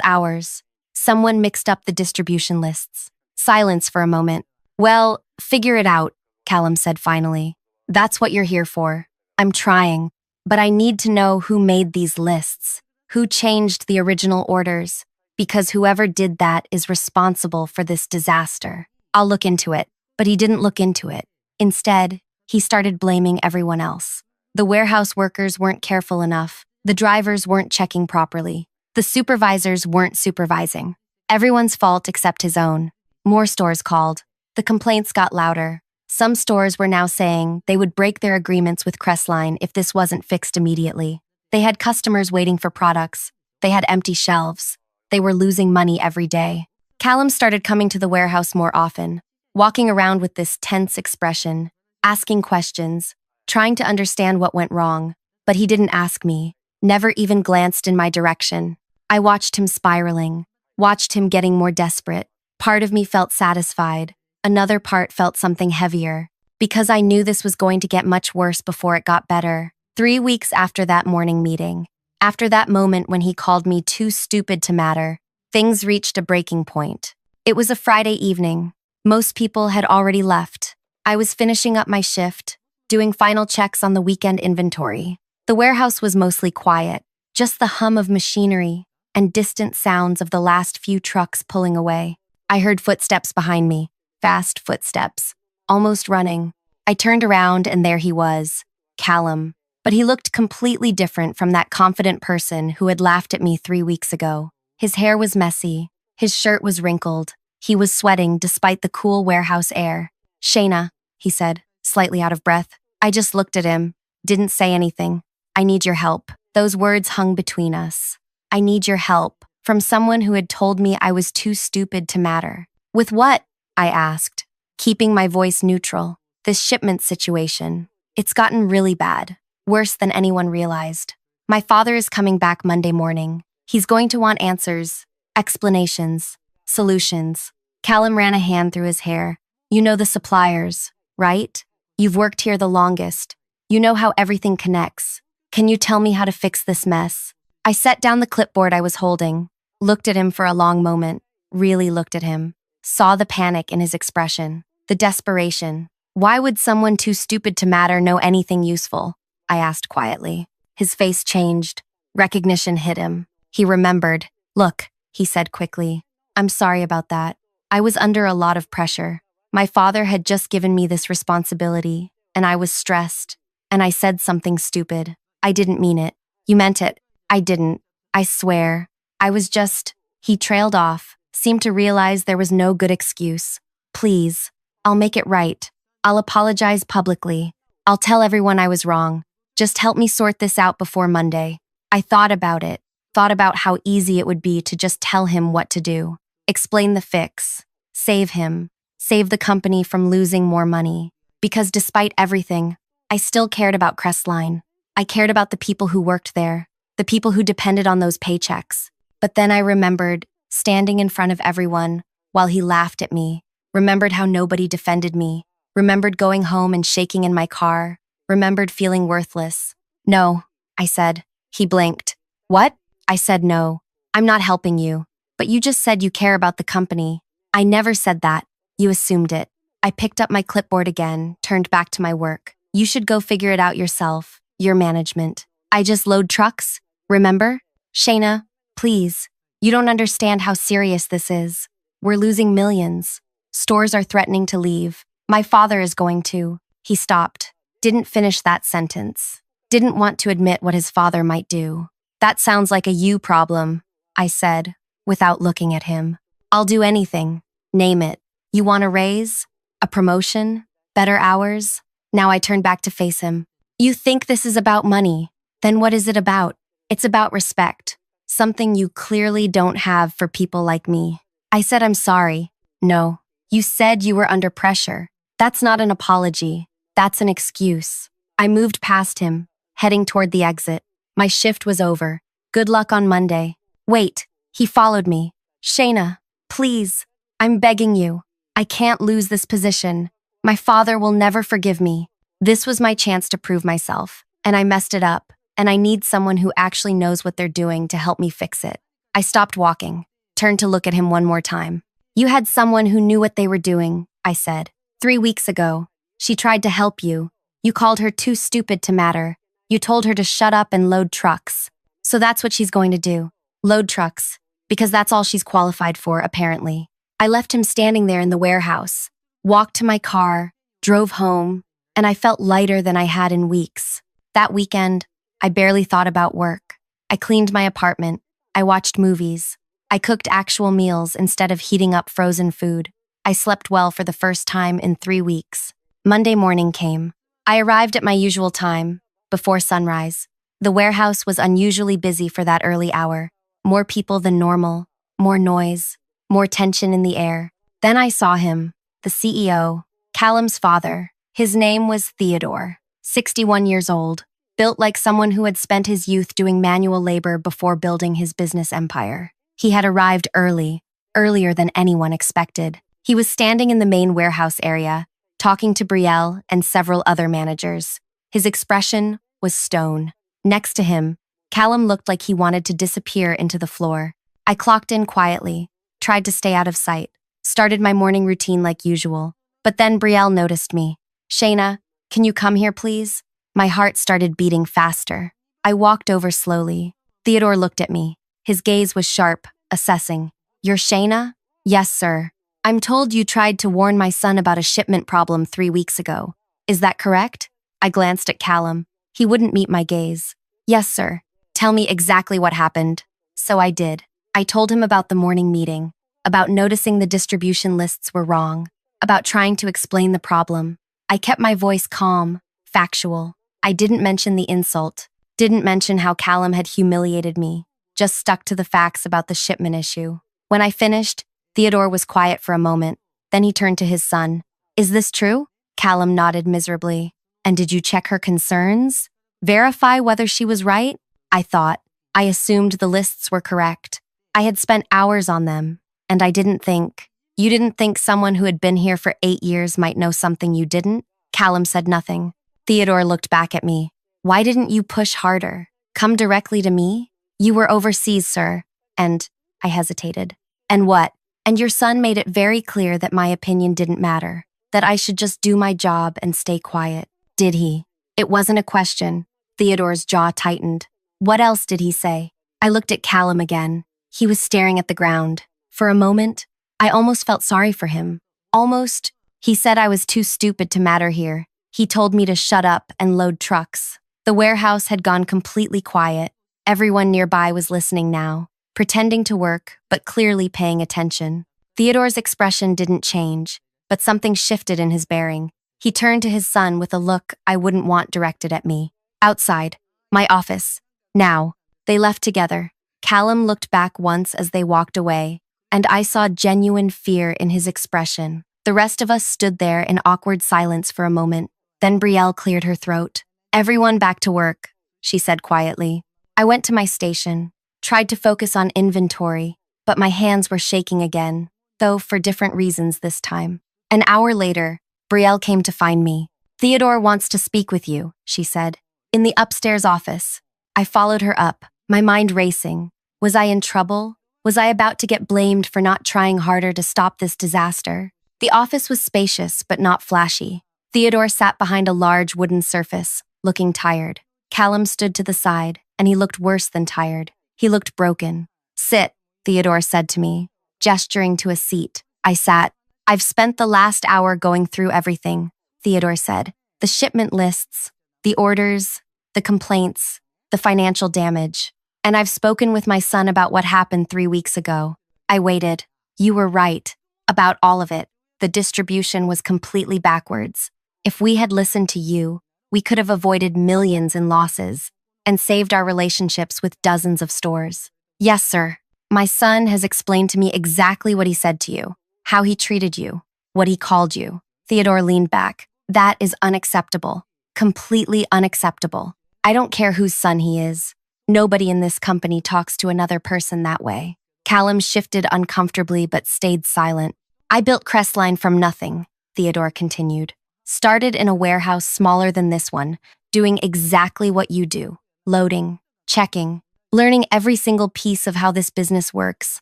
ours. Someone mixed up the distribution lists. Silence for a moment. "Well, figure it out," Callum said finally. "That's what you're here for." "I'm trying, but I need to know who made these lists, who changed the original orders, because whoever did that is responsible for this disaster. I'll look into it." But he didn't look into it. Instead, he started blaming everyone else. The warehouse workers weren't careful enough. The drivers weren't checking properly. The supervisors weren't supervising. Everyone's fault except his own. More stores called. The complaints got louder. Some stores were now saying they would break their agreements with Crestline if this wasn't fixed immediately. They had customers waiting for products. They had empty shelves. They were losing money every day. Callum started coming to the warehouse more often, walking around with this tense expression. asking questions, trying to understand what went wrong. But he didn't ask me, never even glanced in my direction. I watched him spiraling, watched him getting more desperate. Part of me felt satisfied. Another part felt something heavier, because I knew this was going to get much worse before it got better. 3 weeks after that morning meeting, after that moment when he called me too stupid to matter, things reached a breaking point. It was a Friday evening. Most people had already left. I was finishing up my shift, doing final checks on the weekend inventory. The warehouse was mostly quiet, just the hum of machinery and distant sounds of the last few trucks pulling away. I heard footsteps behind me, fast footsteps, almost running. I turned around and there he was, Callum. But he looked completely different from that confident person who had laughed at me 3 weeks ago. His hair was messy, his shirt was wrinkled. He was sweating despite the cool warehouse air. "Shayna," he said, slightly out of breath. I just looked at him, didn't say anything. "I need your help." Those words hung between us. "I need your help," from someone who had told me I was too stupid to matter. "With what?" I asked, keeping my voice neutral. "This shipment situation. It's gotten really bad. Worse than anyone realized. My father is coming back Monday morning. He's going to want answers, explanations, solutions." Callum ran a hand through his hair. "You know the suppliers, right? You've worked here the longest. You know how everything connects. Can you tell me how to fix this mess?" I set down the clipboard I was holding, looked at him for a long moment, really looked at him, saw the panic in his expression, the desperation. "Why would someone too stupid to matter know anything useful?" I asked quietly. His face changed. Recognition hit him. He remembered. "Look," he said quickly, "I'm sorry about that. I was under a lot of pressure. My father had just given me this responsibility, and I was stressed, and I said something stupid. I didn't mean it." "You meant it." "I didn't. I swear. I was just—" He trailed off, seemed to realize there was no good excuse. "Please. I'll make it right. I'll apologize publicly. I'll tell everyone I was wrong. Just help me sort this out before Monday." I thought about it, thought about how easy it would be to just tell him what to do. Explain the fix. Save him. Save the company from losing more money. Because despite everything, I still cared about Crestline. I cared about the people who worked there, the people who depended on those paychecks. But then I remembered, standing in front of everyone, while he laughed at me, remembered how nobody defended me, remembered going home and shaking in my car, remembered feeling worthless. "No," I said. He blinked. "What?" I said no. "I'm not helping you. But you just said you care about the company." "I never said that. You assumed it." I picked up my clipboard again, turned back to my work. "You should go figure it out yourself, your management. I just load trucks, remember? Shayna, please. You don't understand how serious this is. We're losing millions. Stores are threatening to leave. My father is going to." He stopped. Didn't finish that sentence. Didn't want to admit what his father might do. "That sounds like a you problem," I said, without looking at him. "I'll do anything. Name it. You want a raise? A promotion? Better hours?" Now I turned back to face him. "You think this is about money? Then what is it about?" "It's about respect. Something you clearly don't have for people like me." I said I'm sorry. "No. You said you were under pressure. That's not an apology. That's an excuse." I moved past him, heading toward the exit. My shift was over. "Good luck on Monday." "Wait." He followed me. "Shayna, please. I'm begging you. I can't lose this position. My father will never forgive me." This was my chance to prove myself, and I messed it up, and I need someone who actually knows what they're doing to help me fix it. I stopped walking, turned to look at him one more time. "You had someone who knew what they were doing," I said. 3 weeks ago. She tried to help you. You called her too stupid to matter. You told her to shut up and load trucks. So that's what she's going to do. Load trucks. Because that's all she's qualified for, apparently. I left him standing there in the warehouse, walked to my car, drove home, and I felt lighter than I had in weeks. That weekend, I barely thought about work. I cleaned my apartment. I watched movies. I cooked actual meals instead of heating up frozen food. I slept well for the first time in 3 weeks. Monday morning came. I arrived at my usual time, before sunrise. The warehouse was unusually busy for that early hour. More people than normal, more noise, more tension in the air. Then I saw him, the CEO, Callum's father. His name was Theodore, 61 years old, built like someone who had spent his youth doing manual labor before building his business empire. He had arrived early, earlier than anyone expected. He was standing in the main warehouse area, talking to Brielle and several other managers. His expression was stone. Next to him, Callum looked like he wanted to disappear into the floor. I clocked in quietly, tried to stay out of sight, started my morning routine like usual. But then Brielle noticed me. "Shayna, can you come here, please?" My heart started beating faster. I walked over slowly. Theodore looked at me. His gaze was sharp, assessing. "You're Shayna?" "Yes, sir. I'm told you tried to warn my son about a shipment problem 3 weeks ago. Is that correct?" I glanced at Callum. He wouldn't meet my gaze. "Yes, sir. Tell me exactly what happened." So I did. I told him about the morning meeting, about noticing the distribution lists were wrong, about trying to explain the problem. I kept my voice calm, factual. I didn't mention the insult, didn't mention how Callum had humiliated me, just stuck to the facts about the shipment issue. When I finished, Theodore was quiet for a moment. Then he turned to his son. "Is this true?" Callum nodded miserably. "And did you check her concerns? Verify whether she was right?" I thought. I assumed the lists were correct. I had spent hours on them, and I didn't think. "You didn't think someone who had been here for 8 years might know something you didn't?" Callum said nothing. Theodore looked back at me. "Why didn't you push harder? Come directly to me?" "You were overseas, sir." And I hesitated. "And what?" "And your son made it very clear that my opinion didn't matter, that I should just do my job and stay quiet." "Did he?" It wasn't a question. Theodore's jaw tightened. "What else did he say?" I looked at Callum again. He was staring at the ground. For a moment, I almost felt sorry for him. Almost. He said I was too stupid to matter here. He told me to shut up and load trucks. The warehouse had gone completely quiet. Everyone nearby was listening now, pretending to work, but clearly paying attention. Theodore's expression didn't change, but something shifted in his bearing. He turned to his son with a look I wouldn't want directed at me. "Outside. My office. Now." They left together. Callum looked back once as they walked away, and I saw genuine fear in his expression. The rest of us stood there in awkward silence for a moment. Then Brielle cleared her throat. "Everyone back to work," she said quietly. I went to my station, tried to focus on inventory, but my hands were shaking again, though for different reasons this time. An hour later, Brielle came to find me. "Theodore wants to speak with you," she said. "In the upstairs office." I followed her up, my mind racing. Was I in trouble? Was I about to get blamed for not trying harder to stop this disaster? The office was spacious, but not flashy. Theodore sat behind a large wooden surface, looking tired. Callum stood to the side, and he looked worse than tired. He looked broken. "Sit," Theodore said to me, gesturing to a seat. I sat. "I've spent the last hour going through everything," Theodore said. "The shipment lists, the orders, the complaints, the financial damage. And I've spoken with my son about what happened 3 weeks ago." I waited. "You were right. About all of it. The distribution was completely backwards. If we had listened to you, we could have avoided millions in losses and saved our relationships with dozens of stores." "Yes, sir. My son has explained to me exactly what he said to you, how he treated you, what he called you." Theodore leaned back. "That is unacceptable. Completely unacceptable. I don't care whose son he is. Nobody in this company talks to another person that way." Callum shifted uncomfortably but stayed silent. "I built Crestline from nothing," Theodore continued. "Started in a warehouse smaller than this one, doing exactly what you do. Loading, checking, learning every single piece of how this business works.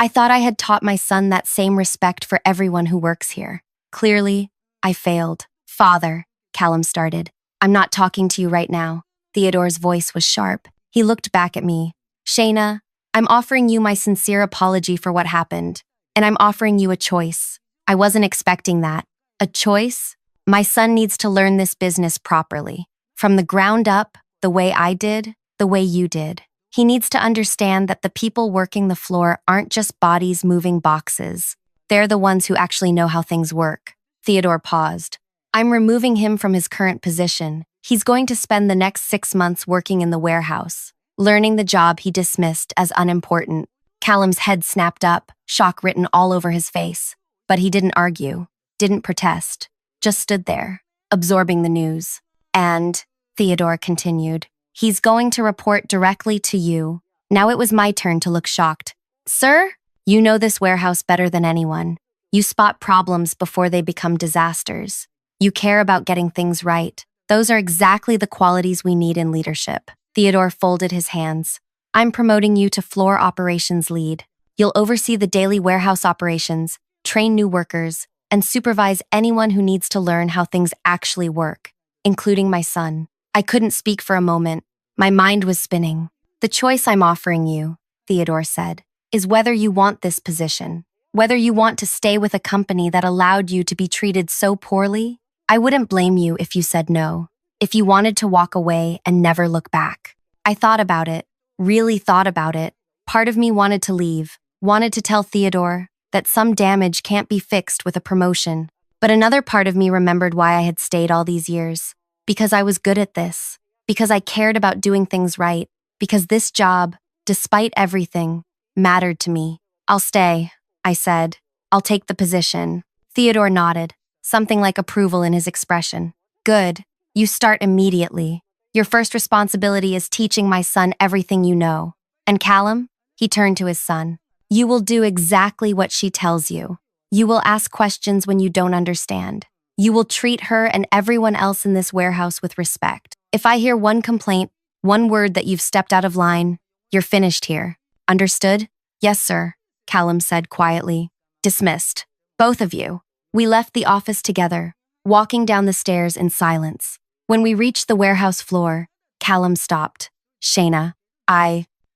I thought I had taught my son that same respect for everyone who works here. Clearly, I failed." "Father," Callum started. "I'm not talking to you right now." Theodore's voice was sharp. He looked back at me. "Shayna, I'm offering you my sincere apology for what happened, and I'm offering you a choice. I wasn't expecting that. A choice? My son needs to learn this business properly. From the ground up, the way I did, the way you did. He needs to understand that the people working the floor aren't just bodies moving boxes. They're the ones who actually know how things work." Theodore paused. "I'm removing him from his current position. He's going to spend the next 6 months working in the warehouse, learning the job he dismissed as unimportant." Callum's head snapped up, shock written all over his face. But he didn't argue, didn't protest, just stood there. absorbing the news. And, Theodore continued, he's going to report directly to you. Now it was my turn to look shocked. Sir, you know this warehouse better than anyone. You spot problems before they become disasters. You care about getting things right. Those are exactly the qualities we need in leadership. Theodore folded his hands. I'm promoting you to floor operations lead. You'll oversee the daily warehouse operations, train new workers, and supervise anyone who needs to learn how things actually work, including my son. I couldn't speak for a moment. My mind was spinning. The choice I'm offering you, Theodore said, is whether you want this position, whether you want to stay with a company that allowed you to be treated so poorly. I wouldn't blame you if you said no, if you wanted to walk away and never look back. I thought about it, really thought about it. Part of me wanted to leave, wanted to tell Theodore that some damage can't be fixed with a promotion. But another part of me remembered why I had stayed all these years. Because I was good at this. Because I cared about doing things right. Because this job, despite everything, mattered to me. I'll stay, I said. I'll take the position. Theodore nodded, something like approval in his expression. Good. You start immediately. Your first responsibility is teaching my son everything you know. And Callum? He turned to his son. You will do exactly what she tells you. You will ask questions when you don't understand. You will treat her and everyone else in this warehouse with respect. If I hear one complaint, one word that you've stepped out of line, you're finished here. Understood? Yes, sir, Callum said quietly. Dismissed. Both of you. We left the office together, walking down the stairs in silence. When we reached the warehouse floor, Callum stopped. Shayna,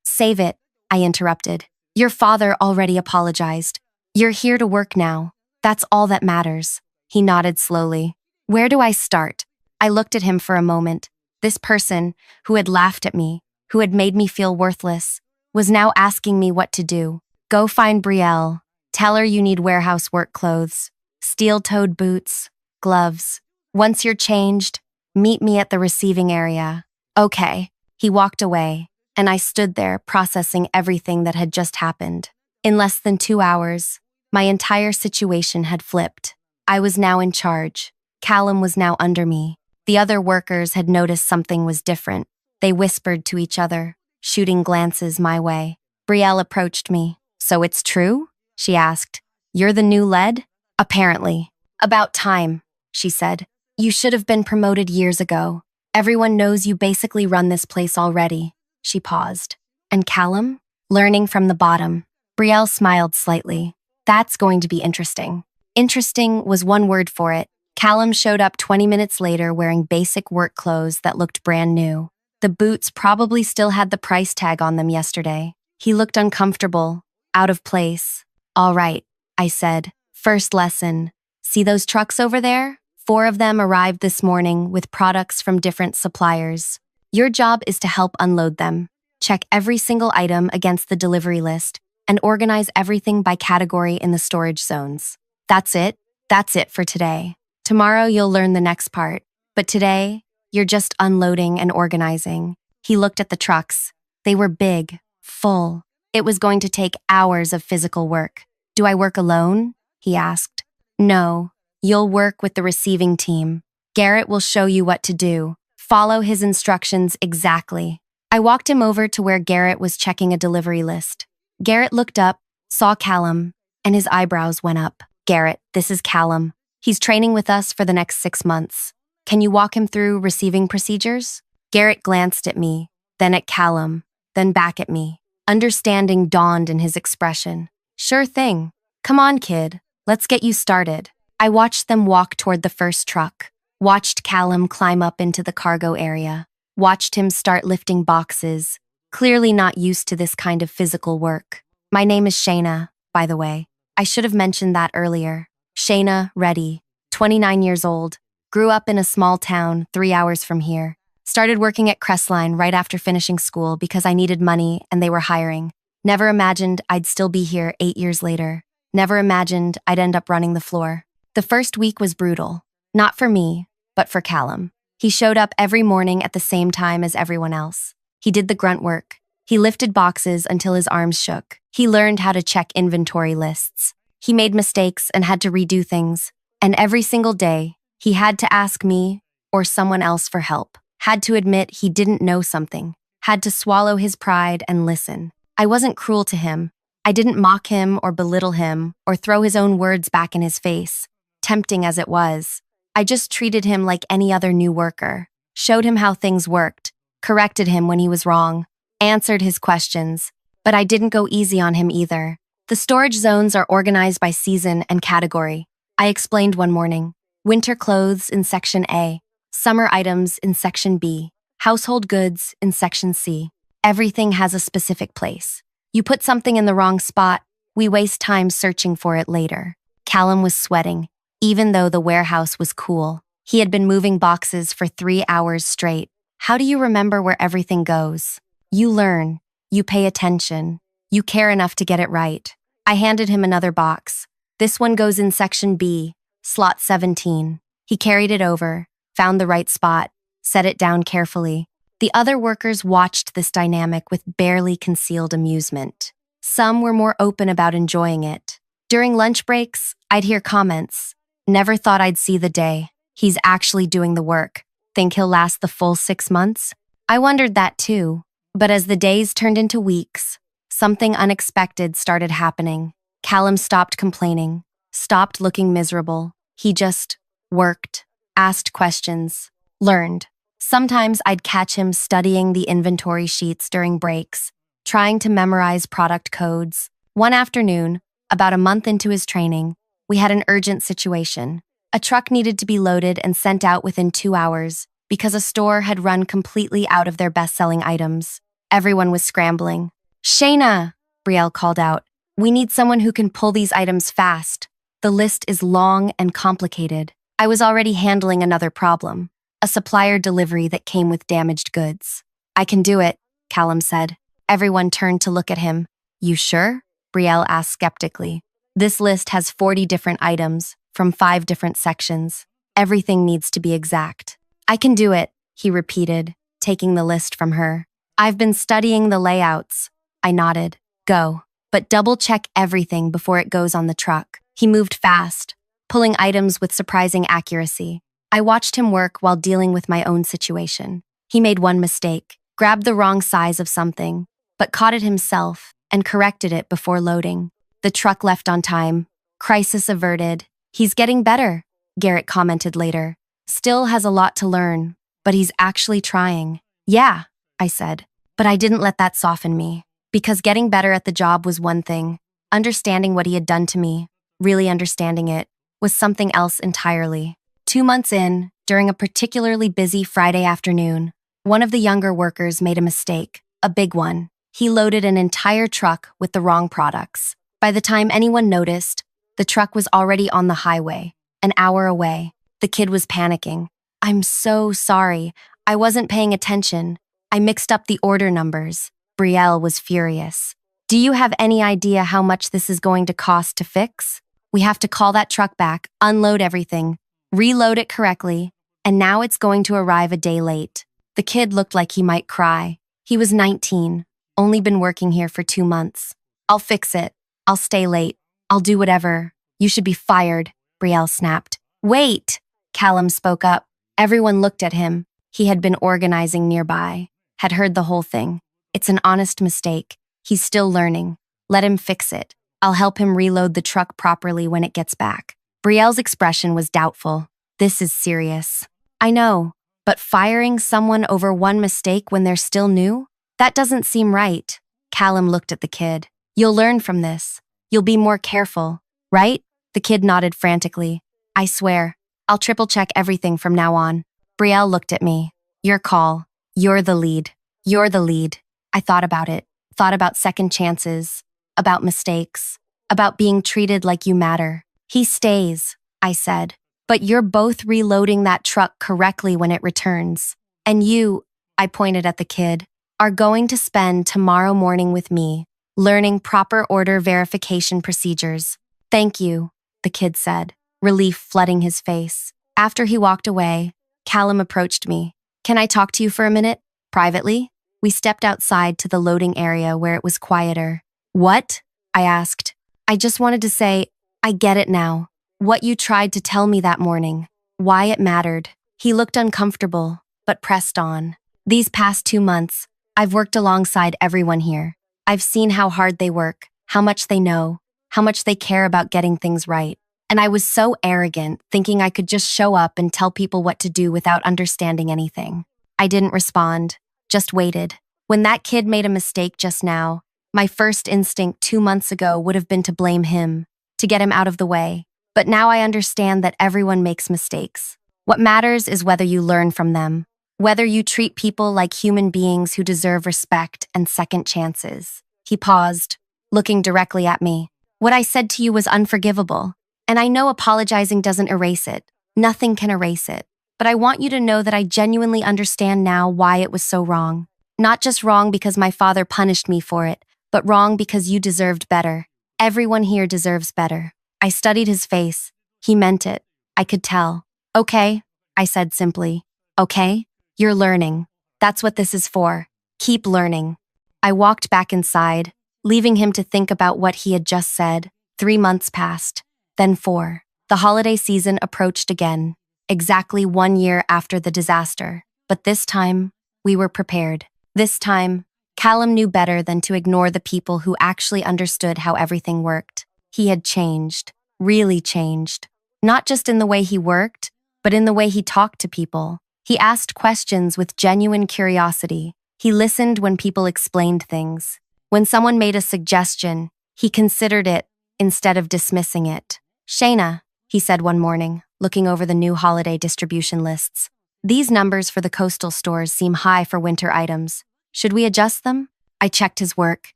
Save it, I interrupted. Your father already apologized. You're here to work now. That's all that matters. He nodded slowly. Where do I start? I looked at him for a moment. This person, who had laughed at me, who had made me feel worthless, was now asking me what to do. Go find Brielle. Tell her you need warehouse work clothes, steel-toed boots, gloves. Once you're changed, meet me at the receiving area. Okay. He walked away, and I stood there processing everything that had just happened. In less than 2 hours, my entire situation had flipped. I was now in charge. Callum was now under me. The other workers had noticed something was different. They whispered to each other, shooting glances my way. Brielle approached me. So it's true? She asked. You're the new lead? Apparently. About time, she said. You should have been promoted years ago. Everyone knows you basically run this place already. She paused. And Callum? Learning from the bottom. Brielle smiled slightly. That's going to be interesting. Interesting was one word for it. Callum showed up 20 minutes later wearing basic work clothes that looked brand new. The boots probably still had the price tag on them yesterday. He looked uncomfortable, out of place. All right, I said. First lesson. See those trucks over there? 4 of them arrived this morning with products from different suppliers. Your job is to help unload them. Check every single item against the delivery list and organize everything by category in the storage zones. That's it. That's it for today. Tomorrow you'll learn the next part. But today, you're just unloading and organizing. He looked at the trucks. They were big, full. It was going to take hours of physical work. Do I work alone? He asked. No, you'll work with the receiving team. Garrett will show you what to do. Follow his instructions exactly. I walked him over to where Garrett was checking a delivery list. Garrett looked up, saw Callum, and his eyebrows went up. Garrett, this is Callum. He's training with us for the next 6 months. Can you walk him through receiving procedures? Garrett glanced at me, then at Callum, then back at me. Understanding dawned in his expression. Sure thing. Come on, kid. Let's get you started. I watched them walk toward the first truck, watched Callum climb up into the cargo area, watched him start lifting boxes, clearly not used to this kind of physical work. My name is Shayna, by the way. I should have mentioned that earlier. Shayna Reddy, 29 years old, grew up in a small town 3 hours from here. Started working at Crestline right after finishing school because I needed money and they were hiring. Never imagined I'd still be here 8 years later. Never imagined I'd end up running the floor. The first week was brutal. Not for me, but for Callum. He showed up every morning at the same time as everyone else. He did the grunt work. He lifted boxes until his arms shook. He learned how to check inventory lists. He made mistakes and had to redo things. And every single day, He had to ask me or someone else for help, had to admit he didn't know something, had to swallow his pride and listen. I wasn't cruel to him. I didn't mock him or belittle him or throw his own words back in his face, tempting as it was. I just treated him like any other new worker, showed him how things worked, corrected him when he was wrong, answered his questions, but I didn't go easy on him either. The storage zones are organized by season and category. I explained one morning. Winter clothes in Section A, summer items in Section B, household goods in Section C. Everything has a specific place. You put something in the wrong spot, we waste time searching for it later. Callum was sweating, even though the warehouse was cool. He had been moving boxes for 3 hours straight. How do you remember where everything goes? You learn, you pay attention, you care enough to get it right. I handed him another box. This one goes in Section B, slot 17. He carried it over, found the right spot, set it down carefully. The other workers watched this dynamic with barely concealed amusement. Some were more open about enjoying it. During lunch breaks, I'd hear comments. Never thought I'd see the day. He's actually doing the work. Think he'll last the full 6 months? I wondered that too. But as the days turned into weeks, something unexpected started happening. Callum stopped complaining, stopped looking miserable. He just worked, asked questions, learned. Sometimes I'd catch him studying the inventory sheets during breaks, trying to memorize product codes. One afternoon, about a month into his training, we had an urgent situation. A truck needed to be loaded and sent out within 2 hours because a store had run completely out of their best-selling items. Everyone was scrambling. "Shayna," Brielle called out, "we need someone who can pull these items fast. The list is long and complicated." I was already handling another problem, a supplier delivery that came with damaged goods. "I can do it," Callum said. Everyone turned to look at him. "You sure?" Brielle asked skeptically. "This list has 40 different items from 5 different sections. Everything needs to be exact." "I can do it," he repeated, taking the list from her. "I've been studying the layouts." I nodded. "Go. But double-check everything before it goes on the truck." He moved fast, pulling items with surprising accuracy. I watched him work while dealing with my own situation. He made one mistake, grabbed the wrong size of something, but caught it himself and corrected it before loading. The truck left on time. Crisis averted. "He's getting better," Garrett commented later. "Still has a lot to learn, but he's actually trying." "Yeah," I said, but I didn't let that soften me. Because getting better at the job was one thing. Understanding what he had done to me, really understanding it, was something else entirely. 2 months in, during a particularly busy Friday afternoon, one of the younger workers made a mistake, a big one. He loaded an entire truck with the wrong products. By the time anyone noticed, the truck was already on the highway, an hour away. The kid was panicking. "I'm so sorry. I wasn't paying attention. I mixed up the order numbers." Brielle was furious. "Do you have any idea how much this is going to cost to fix? We have to call that truck back, unload everything, reload it correctly, and now it's going to arrive a day late." The kid looked like he might cry. He was 19, only been working here for 2 months. "I'll fix it. I'll stay late. I'll do whatever. You should be fired," Brielle snapped. "Wait!" Callum spoke up. Everyone looked at him. He had been organizing nearby, had heard the whole thing. "It's an honest mistake. He's still learning. Let him fix it. I'll help him reload the truck properly when it gets back." Brielle's expression was doubtful. "This is serious." "I know, but firing someone over one mistake when they're still new? That doesn't seem right." Callum looked at the kid. "You'll learn from this. You'll be more careful, right?" The kid nodded frantically. "I swear, I'll triple-check everything from now on." Brielle looked at me. "Your call. You're the lead. You're the lead." I thought about it, thought about second chances, about mistakes, about being treated like you matter. "He stays," I said, "but you're both reloading that truck correctly when it returns. And you," I pointed at the kid, "are going to spend tomorrow morning with me, learning proper order verification procedures." "Thank you," the kid said, relief flooding his face. After he walked away, Callum approached me. "Can I talk to you for a minute? Privately?" We stepped outside to the loading area where it was quieter. "What?" I asked. "I just wanted to say, I get it now. What you tried to tell me that morning. why it mattered. He looked uncomfortable, but pressed on. These past 2 months, I've worked alongside everyone here. I've seen how hard they work, how much they know, how much they care about getting things right. And I was so arrogant, thinking I could just show up and tell people what to do without understanding anything. I didn't respond, just waited. When that kid made a mistake just now, my first instinct 2 months ago would have been to blame him, to get him out of the way. But now I understand that everyone makes mistakes. What matters is whether you learn from them, whether you treat people like human beings who deserve respect and second chances. He paused, looking directly at me. What I said to you was unforgivable, and I know apologizing doesn't erase it. Nothing can erase it. But I want you to know that I genuinely understand now why it was so wrong. Not just wrong because my father punished me for it, but wrong because you deserved better. Everyone here deserves better. I studied his face. He meant it. I could tell. Okay, I said simply. Okay? You're learning. That's what this is for. Keep learning. I walked back inside, leaving him to think about what he had just said. 3 months passed, then 4. The holiday season approached again, exactly 1 year after the disaster. But this time, we were prepared. This time, Callum knew better than to ignore the people who actually understood how everything worked. He had changed, really changed. Not just in the way he worked, but in the way he talked to people. He asked questions with genuine curiosity. He listened when people explained things. When someone made a suggestion, he considered it instead of dismissing it. Shayna, he said one morning, looking over the new holiday distribution lists. These numbers for the coastal stores seem high for winter items. Should we adjust them? I checked his work.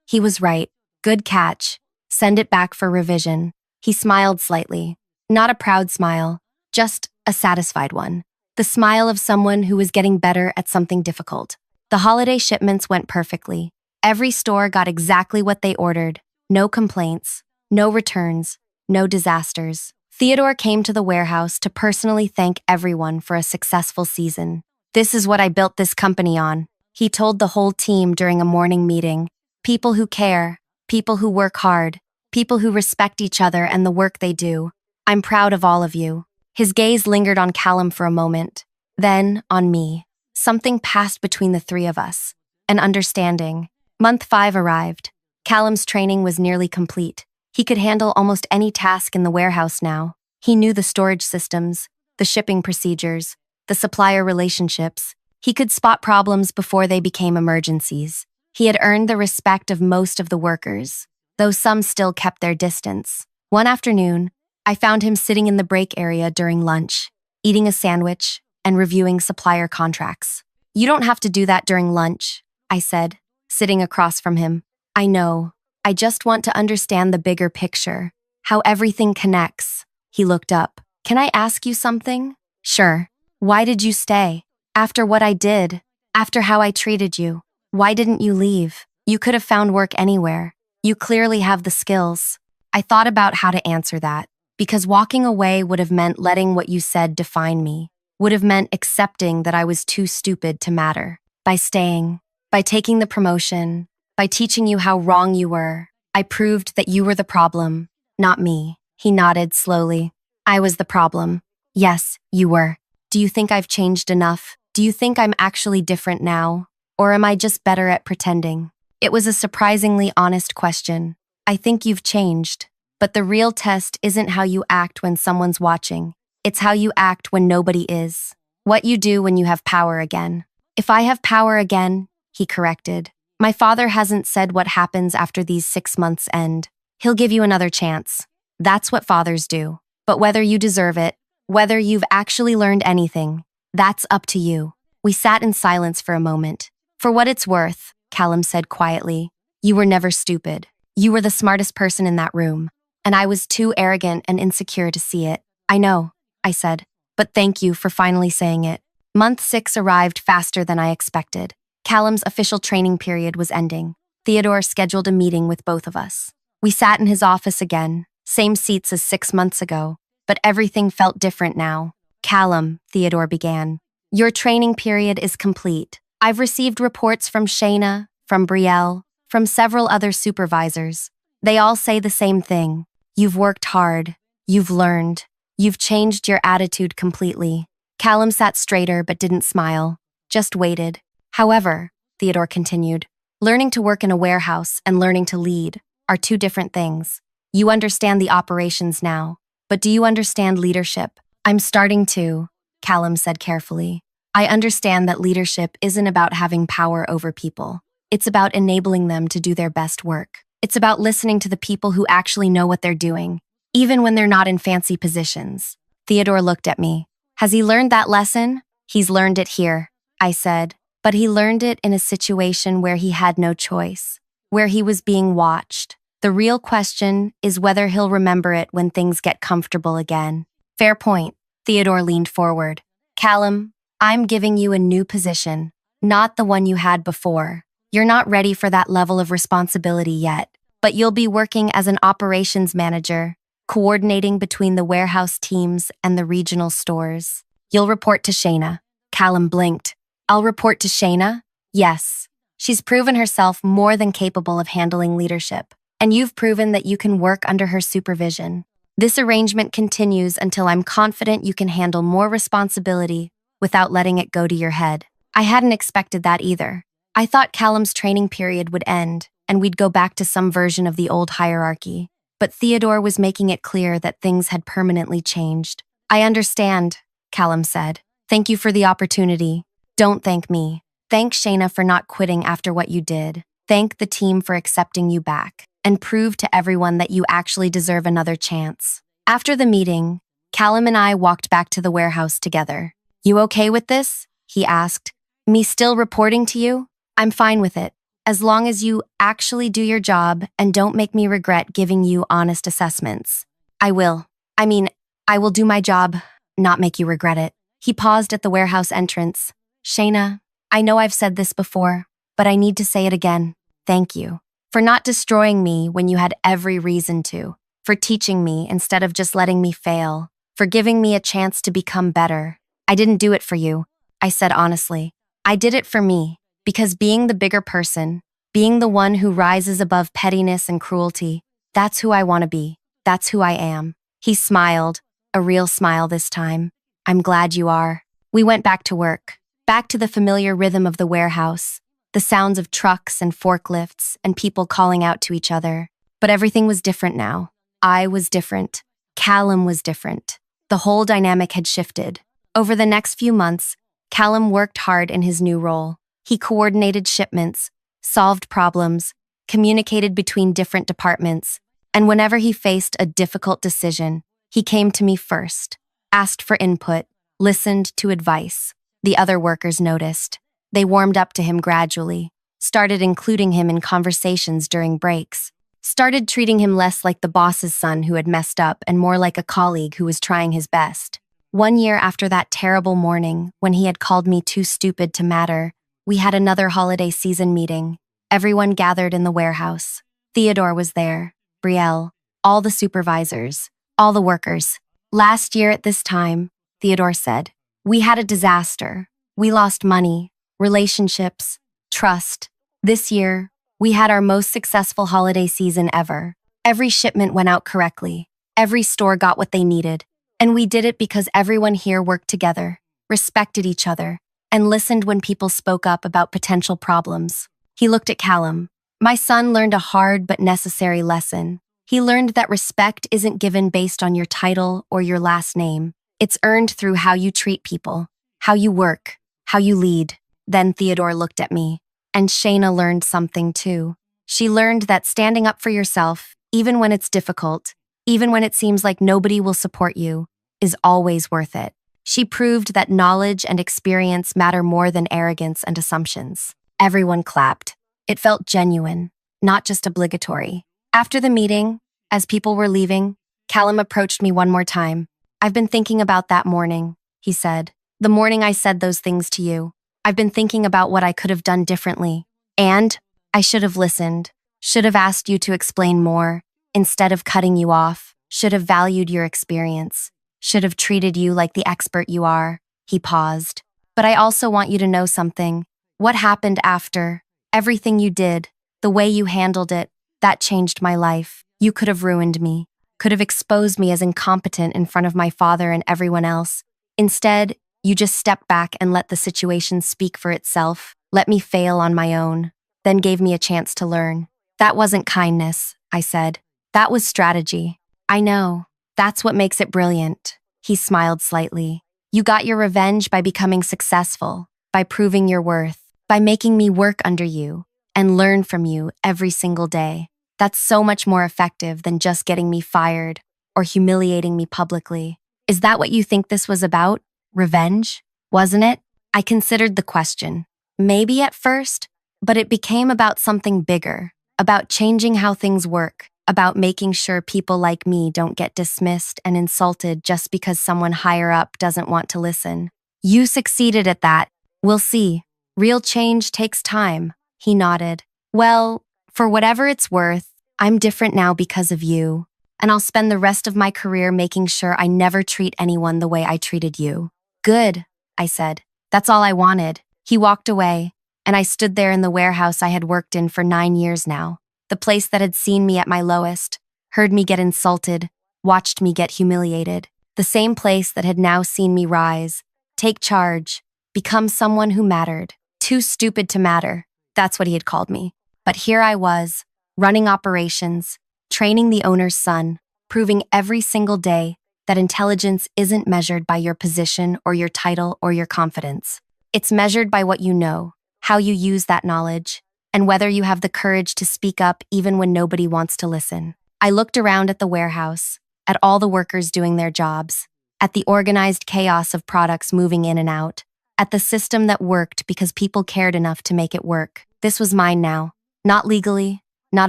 He was right. Good catch. Send it back for revision. He smiled slightly. Not a proud smile, just a satisfied one. The smile of someone who was getting better at something difficult. The holiday shipments went perfectly. Every store got exactly what they ordered. No complaints, no returns, no disasters. Theodore came to the warehouse to personally thank everyone for a successful season. This is what I built this company on, he told the whole team during a morning meeting. People who care, people who work hard, people who respect each other and the work they do. I'm proud of all of you. His gaze lingered on Callum for a moment, then on me. Something passed between the three of us. An understanding. Month 5 arrived. Callum's training was nearly complete. He could handle almost any task in the warehouse now. He knew the storage systems, the shipping procedures, the supplier relationships. He could spot problems before they became emergencies. He had earned the respect of most of the workers, though some still kept their distance. One afternoon, I found him sitting in the break area during lunch, eating a sandwich and reviewing supplier contracts. You don't have to do that during lunch, I said, sitting across from him. I know. I just want to understand the bigger picture, how everything connects. He looked up. Can I ask you something? Sure. Why did you stay? After what I did, after how I treated you, why didn't you leave? You could have found work anywhere. You clearly have the skills. I thought about how to answer that, because walking away would have meant letting what you said define me, would have meant accepting that I was too stupid to matter. By staying, by taking the promotion, by teaching you how wrong you were, I proved that you were the problem, not me. He nodded slowly. I was the problem. Yes, you were. Do you think I've changed enough? Do you think I'm actually different now? Or am I just better at pretending? It was a surprisingly honest question. I think you've changed. But the real test isn't how you act when someone's watching. It's how you act when nobody is. What you do when you have power again. If I have power again, he corrected. My father hasn't said what happens after these 6 months end. He'll give you another chance. That's what fathers do. But whether you deserve it, whether you've actually learned anything, that's up to you. We sat in silence for a moment. For what it's worth, Callum said quietly, you were never stupid. You were the smartest person in that room. And I was too arrogant and insecure to see it. I know, I said, but thank you for finally saying it. Month 6 arrived faster than I expected. Callum's official training period was ending. Theodore scheduled a meeting with both of us. We sat in his office again, same seats as 6 months ago, but everything felt different now. Callum, Theodore began, your training period is complete. I've received reports from Shayna, from Brielle, from several other supervisors. They all say the same thing. You've worked hard. You've learned. You've changed your attitude completely. Callum sat straighter but didn't smile, just waited. However, Theodore continued, learning to work in a warehouse and learning to lead are two different things. You understand the operations now, but do you understand leadership? I'm starting to, Callum said carefully. I understand that leadership isn't about having power over people. It's about enabling them to do their best work. It's about listening to the people who actually know what they're doing, even when they're not in fancy positions. Theodore looked at me. Has he learned that lesson? He's learned it here, I said, but he learned it in a situation where he had no choice, where he was being watched. The real question is whether he'll remember it when things get comfortable again. Fair point. Theodore leaned forward. Callum, I'm giving you a new position, not the one you had before. You're not ready for that level of responsibility yet, but you'll be working as an operations manager, coordinating between the warehouse teams and the regional stores. You'll report to Shayna. Callum blinked. I'll report to Shayna? Yes. She's proven herself more than capable of handling leadership, and you've proven that you can work under her supervision. This arrangement continues until I'm confident you can handle more responsibility without letting it go to your head. I hadn't expected that either. I thought Callum's training period would end, and we'd go back to some version of the old hierarchy. But Theodore was making it clear that things had permanently changed. I understand, Callum said. Thank you for the opportunity. Don't thank me. Thank Shayna for not quitting after what you did. Thank the team for accepting you back, and prove to everyone that you actually deserve another chance. After the meeting, Callum and I walked back to the warehouse together. You okay with this? He asked. Me still reporting to you? I'm fine with it, as long as you actually do your job and don't make me regret giving you honest assessments. I will. I will do my job, not make you regret it. He paused at the warehouse entrance. Shayna, I know I've said this before, but I need to say it again. Thank you. For not destroying me when you had every reason to. For teaching me instead of just letting me fail. For giving me a chance to become better. I didn't do it for you, I said honestly. I did it for me, because being the bigger person, being the one who rises above pettiness and cruelty, that's who I want to be. That's who I am. He smiled, a real smile this time. I'm glad you are. We went back to work, back to the familiar rhythm of the warehouse, the sounds of trucks and forklifts and people calling out to each other. But everything was different now. I was different. Callum was different. The whole dynamic had shifted. Over the next few months, Callum worked hard in his new role. He coordinated shipments, solved problems, communicated between different departments, and whenever he faced a difficult decision, he came to me first, asked for input, listened to advice. The other workers noticed. They warmed up to him gradually, started including him in conversations during breaks, started treating him less like the boss's son who had messed up and more like a colleague who was trying his best. 1 year after that terrible morning, when he had called me too stupid to matter, we had another holiday season meeting. Everyone gathered in the warehouse. Theodore was there, Brielle, all the supervisors, all the workers. Last year at this time, Theodore said, we had a disaster. We lost money, relationships, trust. This year, we had our most successful holiday season ever. Every shipment went out correctly. Every store got what they needed. And we did it because everyone here worked together, respected each other, and listened when people spoke up about potential problems. He looked at Callum. My son learned a hard but necessary lesson. He learned that respect isn't given based on your title or your last name. It's earned through how you treat people, how you work, how you lead. Then Theodore looked at me, and Shayna learned something too. She learned that standing up for yourself, even when it's difficult, even when it seems like nobody will support you, is always worth it. She proved that knowledge and experience matter more than arrogance and assumptions. Everyone clapped. It felt genuine, not just obligatory. After the meeting, as people were leaving, Callum approached me one more time. I've been thinking about that morning, he said. The morning I said those things to you. I've been thinking about what I could have done differently. And I should have listened, should have asked you to explain more, instead of cutting you off, should have valued your experience, should have treated you like the expert you are. He paused. But I also want you to know something. What happened after? Everything you did, the way you handled it, that changed my life. You could have ruined me. could have exposed me as incompetent in front of my father and everyone else. Instead, you just stepped back and let the situation speak for itself, let me fail on my own, then gave me a chance to learn. That wasn't kindness, I said. That was strategy. I know. That's what makes it brilliant. He smiled slightly. You got your revenge by becoming successful, by proving your worth, by making me work under you and learn from you every single day. That's so much more effective than just getting me fired or humiliating me publicly. Is that what you think this was about? Revenge? Wasn't it? I considered the question. Maybe at first, but it became about something bigger, about changing how things work, about making sure people like me don't get dismissed and insulted just because someone higher up doesn't want to listen. You succeeded at that. We'll see. Real change takes time. He nodded. Well, for whatever it's worth, I'm different now because of you, and I'll spend the rest of my career making sure I never treat anyone the way I treated you. Good, I said. That's all I wanted. He walked away, and I stood there in the warehouse I had worked in for 9 years now, the place that had seen me at my lowest, heard me get insulted, watched me get humiliated, the same place that had now seen me rise, take charge, become someone who mattered. Too stupid to matter. That's what he had called me. But here I was, running operations, training the owner's son, proving every single day that intelligence isn't measured by your position or your title or your confidence. It's measured by what you know, how you use that knowledge, and whether you have the courage to speak up even when nobody wants to listen. I looked around at the warehouse, at all the workers doing their jobs, at the organized chaos of products moving in and out, at the system that worked because people cared enough to make it work. This was mine now, not legally, not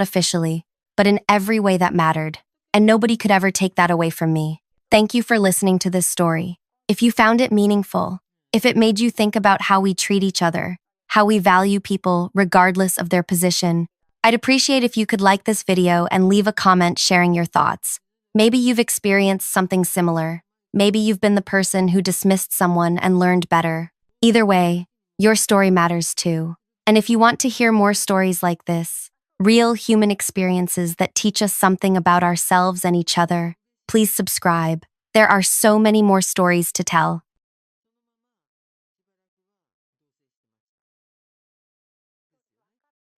officially, but in every way that mattered, and nobody could ever take that away from me. Thank you for listening to this story. If you found it meaningful, if it made you think about how we treat each other, how we value people regardless of their position, I'd appreciate if you could like this video and leave a comment sharing your thoughts. Maybe you've experienced something similar. Maybe you've been the person who dismissed someone and learned better. Either way, your story matters too. And if you want to hear more stories like this, real human experiences that teach us something about ourselves and each other, please subscribe. There are so many more stories to tell.